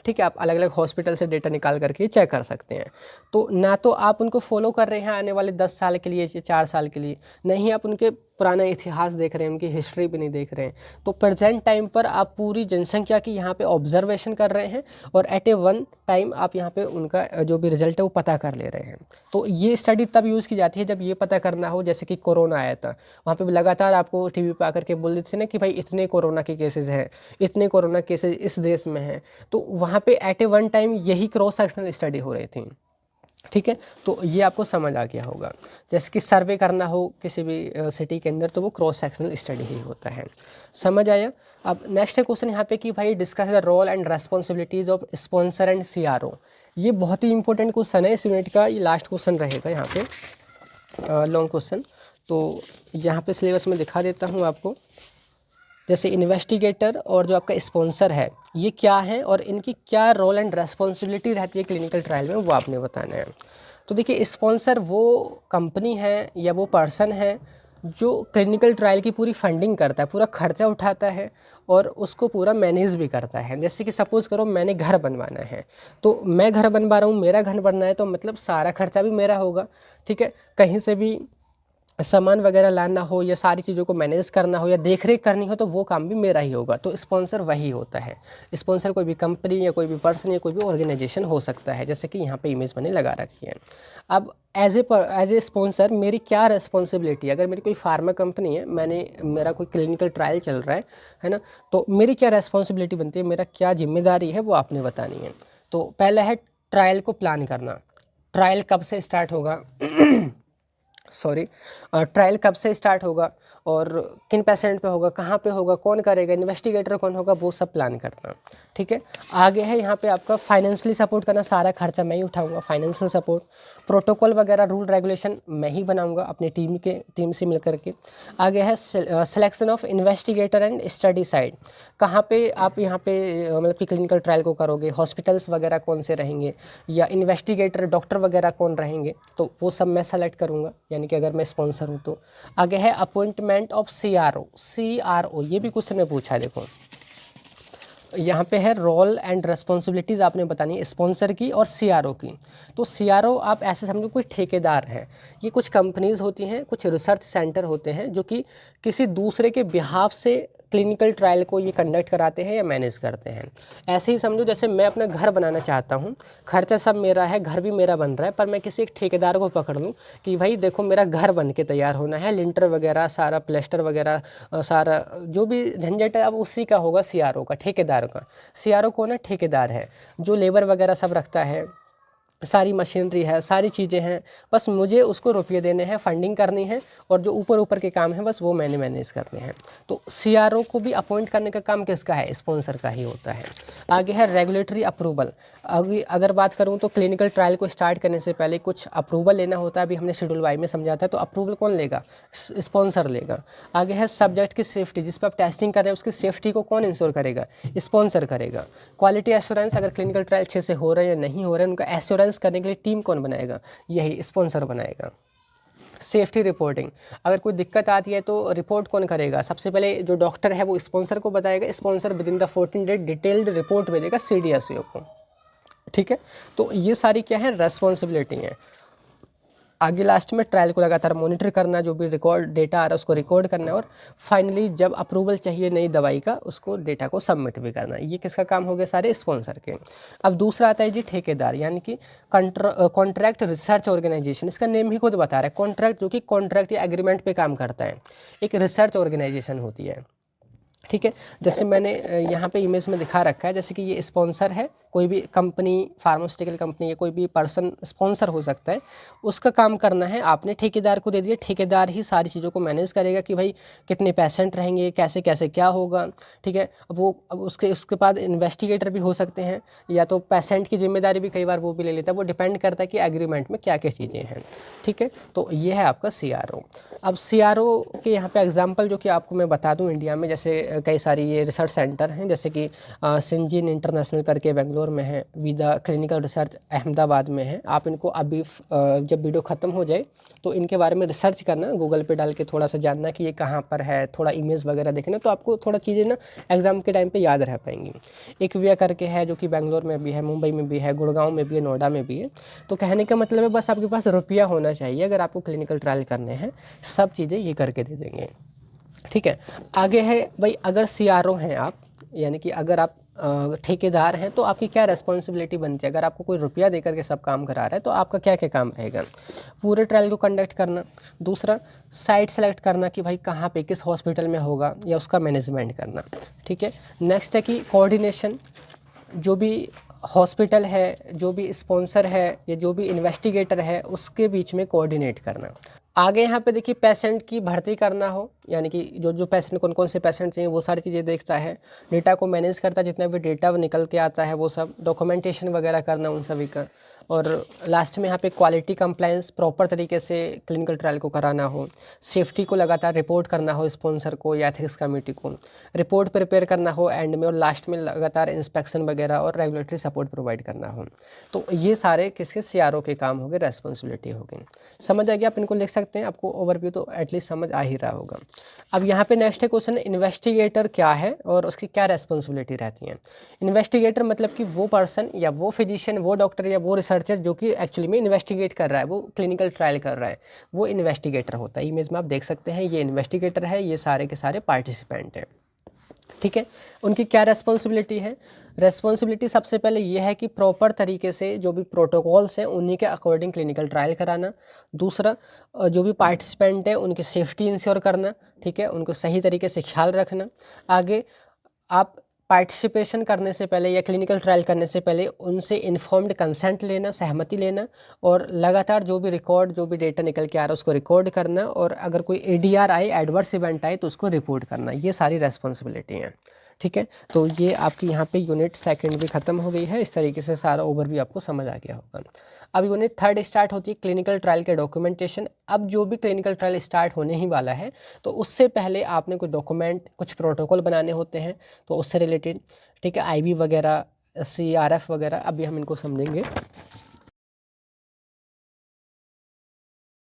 [SPEAKER 1] ठीक है, आप अलग अलग हॉस्पिटल से डेटा निकाल करके चेक कर सकते हैं। तो ना तो आप उनको फॉलो कर रहे हैं आने वाले 10 साल के लिए या 4 साल के लिए, नहीं आप उनके पुराना इतिहास देख रहे हैं, उनकी हिस्ट्री भी नहीं देख रहे हैं। तो प्रेजेंट टाइम पर आप पूरी जनसंख्या की यहाँ पे ऑब्जर्वेशन कर रहे हैं, और एट ए वन टाइम आप यहाँ पे उनका जो भी रिजल्ट है वो पता कर ले रहे हैं। तो ये स्टडी तब यूज़ की जाती है जब ये पता करना हो, जैसे कि कोरोना आया था, वहाँ पे लगातार आपको टीवी पे आकर के बोल देते थे ना कि भाई इतने कोरोना के केसेस हैं, इतने कोरोना केसेस इस देश में हैं। तो वहाँ पे एट ए वन टाइम यही क्रॉस सेक्शनल स्टडी हो रही थी। ठीक है, तो ये आपको समझ आ गया होगा। जैसे कि सर्वे करना हो किसी भी सिटी के अंदर, तो वो क्रॉस सेक्शनल स्टडी ही होता है। समझ आया। अब नेक्स्ट क्वेश्चन यहाँ पे कि भाई discuss the role and responsibilities of sponsor and CRO। ये बहुत ही इंपॉर्टेंट क्वेश्चन है इस यूनिट का, ये लास्ट क्वेश्चन रहेगा यहाँ पे, लॉन्ग क्वेश्चन। तो यहाँ पे सिलेबस में दिखा देता हूँ आपको। जैसे इन्वेस्टिगेटर और जो आपका स्पॉन्सर है ये क्या है, और इनकी क्या रोल एंड रेस्पॉन्सिबिलिटी रहती है क्लिनिकल ट्रायल में, वो आपने बताना है। तो देखिए, स्पॉन्सर वो कंपनी है या वो पर्सन है जो क्लिनिकल ट्रायल की पूरी फंडिंग करता है, पूरा खर्चा उठाता है और उसको पूरा मैनेज भी करता है। जैसे कि सपोज़ करो मैंने घर बनवाना है, तो मैं घर बनवा रहा हूँ, मेरा घर बनना है, तो मतलब सारा खर्चा भी मेरा होगा। ठीक है, कहीं से भी सामान वगैरह लाना हो या सारी चीज़ों को मैनेज करना हो या देख रेख करनी हो, तो वो काम भी मेरा ही होगा। तो स्पॉन्सर वही होता है। स्पॉन्सर कोई भी कंपनी या कोई भी पर्सन या कोई भी ऑर्गेनाइजेशन हो सकता है, जैसे कि यहाँ पे इमेज मैंने लगा रखी है। अब एज ए स्पॉन्सर मेरी क्या रिस्पॉन्सिबिलिटी, अगर मेरी कोई फार्मा कंपनी है, मेरा कोई क्लिनिकल ट्रायल चल रहा है ना, तो मेरी क्या रिस्पॉन्सिबिलिटी बनती है, मेरा क्या जिम्मेदारी है, वो आपने बतानी है। तो पहला है ट्रायल को प्लान करना। ट्रायल कब से स्टार्ट होगा ट्रायल कब से स्टार्ट होगा और किन पेशेंट पे होगा, कहाँ पे होगा, कौन करेगा, इन्वेस्टिगेटर कौन होगा, वो सब प्लान करना। ठीक है, आगे है यहाँ पे आपका फाइनेंशियली सपोर्ट करना, सारा खर्चा मैं ही उठाऊंगा, फाइनेंशियल सपोर्ट। प्रोटोकॉल वगैरह रूल रेगुलेशन मैं ही बनाऊंगा अपनी टीम से मिल करके। आगे है selection of investigator and study site, कहाँ पे आप यहाँ पे मतलब कि क्लिनिकल ट्रायल को करोगे, हॉस्पिटल्स वगैरह कौन से रहेंगे या इन्वेस्टिगेटर डॉक्टर वगैरह कौन रहेंगे, तो वो सब मैं सेलेक्ट करूँगा, यानी कि अगर मैं स्पॉन्सर हूँ तो। आगे है अपॉइंटमेंट ऑफ CRO, ये भी क्वेश्चन में पूछा है। देखो यहाँ पे है रोल एंड रिस्पॉन्सिबिलिटीज़ आपने बतानी है स्पॉन्सर की और CRO की। तो CRO आप ऐसे समझो कोई ठेकेदार है। ये कुछ कंपनीज़ होती हैं, कुछ रिसर्च सेंटर होते हैं जो कि किसी दूसरे के बिहाफ से क्लिनिकल ट्रायल को ये कंडक्ट कराते हैं या मैनेज करते हैं। ऐसे ही समझो जैसे मैं अपना घर बनाना चाहता हूँ, खर्चा सब मेरा है, घर भी मेरा बन रहा है, पर मैं किसी एक ठेकेदार को पकड़ लूँ कि भाई देखो मेरा घर बन के तैयार होना है, लिंटर वगैरह सारा, प्लास्टर वगैरह सारा जो भी झंझट है अब उसी का होगा, CRO का, ठेकेदार का। CRO कौन है? ठेकेदार है, जो लेबर वगैरह सब रखता है, सारी मशीनरी है, सारी चीज़ें हैं, बस मुझे उसको रुपये देने हैं, फंडिंग करनी है, और जो ऊपर ऊपर के काम हैं बस वो मैंने मैनेज करने हैं। तो CRO को भी अपॉइंट करने का काम किसका है? स्पॉन्सर का ही होता है। आगे है रेगुलेटरी अप्रूवल। अगर बात करूं तो क्लिनिकल ट्रायल को स्टार्ट करने से पहले कुछ अप्रूवल लेना होता है, अभी हमने शेड्यूल वाई में समझा था। तो अप्रूवल कौन लेगा? स्पॉन्सर लेगा। आगे है सब्जेक्ट की सेफ्टी, जिस पर आप टेस्टिंग कर रहे हैं उसकी सेफ्टी को कौन इंश्योर करेगा? स्पॉन्सर करेगा। क्वालिटी एश्योरेंस, अगर क्लिनिकल ट्रायल अच्छे से हो रहे हैं या नहीं हो रहे हैं उनका एश्योरेंस करने के लिए टीम कौन बनाएगा? यही स्पॉन्सर बनाएगा। सेफ्टी रिपोर्टिंग, अगर कोई दिक्कत आती है तो रिपोर्ट कौन करेगा? सबसे पहले जो डॉक्टर है वो स्पॉन्सर को बताएगा, sponsor with in the 14 day detailed report भेजेगा CDSO को। ठीक है, तो ये सारी क्या है? रेस्पॉन्सिबिलिटी है। आगे लास्ट में ट्रायल को लगातार मॉनिटर करना, जो भी रिकॉर्ड डेटा आ रहा है उसको रिकॉर्ड करना, और फाइनली जब अप्रूवल चाहिए नई दवाई का उसको डेटा को सबमिट भी करना। ये किसका काम हो गया? सारे स्पॉन्सर के। अब दूसरा आता है जी ठेकेदार, यानी कि कॉन्ट्रैक्ट रिसर्च ऑर्गेनाइजेशन। इसका नेम ही खुद बता रहा है कॉन्ट्रैक्ट, जो कि कॉन्ट्रैक्ट या एग्रीमेंट पे काम करता है, एक रिसर्च ऑर्गेनाइजेशन होती है। ठीक है, जैसे मैंने यहाँ पे इमेज में दिखा रखा है, जैसे कि ये स्पॉन्सर है, कोई भी कंपनी, फार्मास्यूटिकल कंपनी या कोई भी पर्सन स्पॉन्सर हो सकता है, उसका काम करना है आपने ठेकेदार को दे दिया। ठेकेदार ही सारी चीज़ों को मैनेज करेगा कि भाई कितने पेशेंट रहेंगे, कैसे कैसे क्या होगा, ठीक है। अब उसके बाद इन्वेस्टिगेटर भी हो सकते हैं, या तो पेशेंट की जिम्मेदारी भी कई बार वो भी ले लेता है। वो डिपेंड करता है कि एग्रीमेंट में क्या क्या चीज़ें हैं, ठीक है। तो ये है आपका CRO। अब CRO के यहाँ पे एग्जांपल जो कि आपको मैं बता दूँ, इंडिया में जैसे कई सारी ये रिसर्च सेंटर हैं, जैसे कि सिंजीन इंटरनेशनल करके बेंगलोर में है, विदा क्लिनिकल रिसर्च अहमदाबाद में है। आप इनको अभी जब वीडियो ख़त्म हो जाए तो इनके बारे में रिसर्च करना, गूगल पे डाल के थोड़ा सा जानना कि ये कहाँ पर है, थोड़ा इमेज वगैरह देखना, तो आपको थोड़ा चीज़ें ना एग्ज़ाम के टाइम पे याद रह पाएंगी। एक विया करके है जो कि बेंगलोर में भी है, मुंबई में भी है, गुड़गांव में भी है, नोएडा में भी है। तो कहने का मतलब है बस आपके पास रुपया होना चाहिए, अगर आपको क्लिनिकल ट्रायल करने हैं सब चीज़ें ये करके दे देंगे, ठीक है। आगे है भाई, अगर CRO हैं आप, यानी कि अगर आप ठेकेदार हैं, तो आपकी क्या रिस्पॉन्सिबिलिटी बनती है। अगर आपको कोई रुपया दे करके सब काम करा रहा है तो आपका क्या क्या काम रहेगा। पूरे ट्रायल को कंडक्ट करना, दूसरा साइट सेलेक्ट करना कि भाई कहाँ पे किस हॉस्पिटल में होगा, या उसका मैनेजमेंट करना, ठीक है। नेक्स्ट है कि कोऑर्डिनेशन, जो भी हॉस्पिटल है, जो भी स्पॉन्सर है, या जो भी इन्वेस्टिगेटर है, उसके बीच में कोऑर्डिनेट करना। आगे यहाँ पे देखिए पेशेंट की भर्ती करना हो, यानी कि जो जो पेशेंट, कौन कौन से पेशेंट चाहिए, वो सारी चीज़ें देखता है। डेटा को मैनेज करता है, जितना भी डेटा निकल के आता है वो सब, डॉक्यूमेंटेशन वगैरह करना उन सभी का। और लास्ट में यहाँ पे क्वालिटी कंप्लायंस, प्रॉपर तरीके से क्लिनिकल ट्रायल को कराना हो, सेफ्टी को लगातार रिपोर्ट करना हो स्पॉन्सर को या एथिक्स कमेटी को, रिपोर्ट प्रिपेयर करना हो एंड में, और लास्ट में लगातार इंस्पेक्शन वगैरह और रेगुलेटरी सपोर्ट प्रोवाइड करना हो। तो ये सारे किसके, CRO के काम हो गए, रेस्पॉन्सिबिलिटी हो गई। समझ आ गया, आप इनको लिख सकते हैं, आपको ओवरव्यू तो एटलीस्ट समझ आ ही रहा होगा। अब यहाँ पे नेक्स्ट है क्वेश्चन, इन्वेस्टिगेटर क्या है और उसकी क्या रेस्पॉन्सिबिलिटी रहती है। इन्वेस्टिगेटर मतलब कि वो पर्सन या वो फिजिशियन, वो डॉक्टर या वो रिसर्चर जो कि एक्चुअली में इन्वेस्टिगेट कर रहा है, वो क्लिनिकल ट्रायल कर रहा है, वो इन्वेस्टिगेटर होता है। इमेज में आप देख सकते हैं ये इन्वेस्टिगेटर है, ये सारे के सारे पार्टिसिपेंट हैं, ठीक है। उनकी क्या रेस्पॉन्सिबिलिटी है। रेस्पॉन्सिबिलिटी सबसे पहले ये है कि प्रॉपर तरीके से जो भी प्रोटोकॉल्स हैं उन्हीं के अकॉर्डिंग क्लिनिकल ट्रायल कराना। दूसरा, जो भी पार्टिसिपेंट है उनकी सेफ्टी इंश्योर करना, ठीक है, उनको सही तरीके से ख्याल रखना। आगे, आप पार्टिसिपेशन करने से पहले या क्लिनिकल ट्रायल करने से पहले उनसे इन्फॉर्म्ड कंसेंट लेना, सहमति लेना, और लगातार जो भी रिकॉर्ड, जो भी डेटा निकल के आ रहा है उसको रिकॉर्ड करना, और अगर कोई ADR आए, एडवर्स इवेंट आए, तो उसको रिपोर्ट करना। ये सारी रेस्पॉन्सिबिलिटी हैं, ठीक है। तो ये आपकी यहाँ पे यूनिट सेकंड भी खत्म हो गई है। इस तरीके से सारा ओवरव्यू आपको समझ आ गया होगा। अब यूनिट थर्ड स्टार्ट होती है, क्लिनिकल ट्रायल के डॉक्यूमेंटेशन। अब जो भी क्लिनिकल ट्रायल स्टार्ट होने ही वाला है, तो उससे पहले आपने कुछ डॉक्यूमेंट, कुछ प्रोटोकॉल बनाने होते हैं, तो उससे रिलेटेड, ठीक है, IB वगैरह, CRF वगैरह, अभी हम इनको समझेंगे।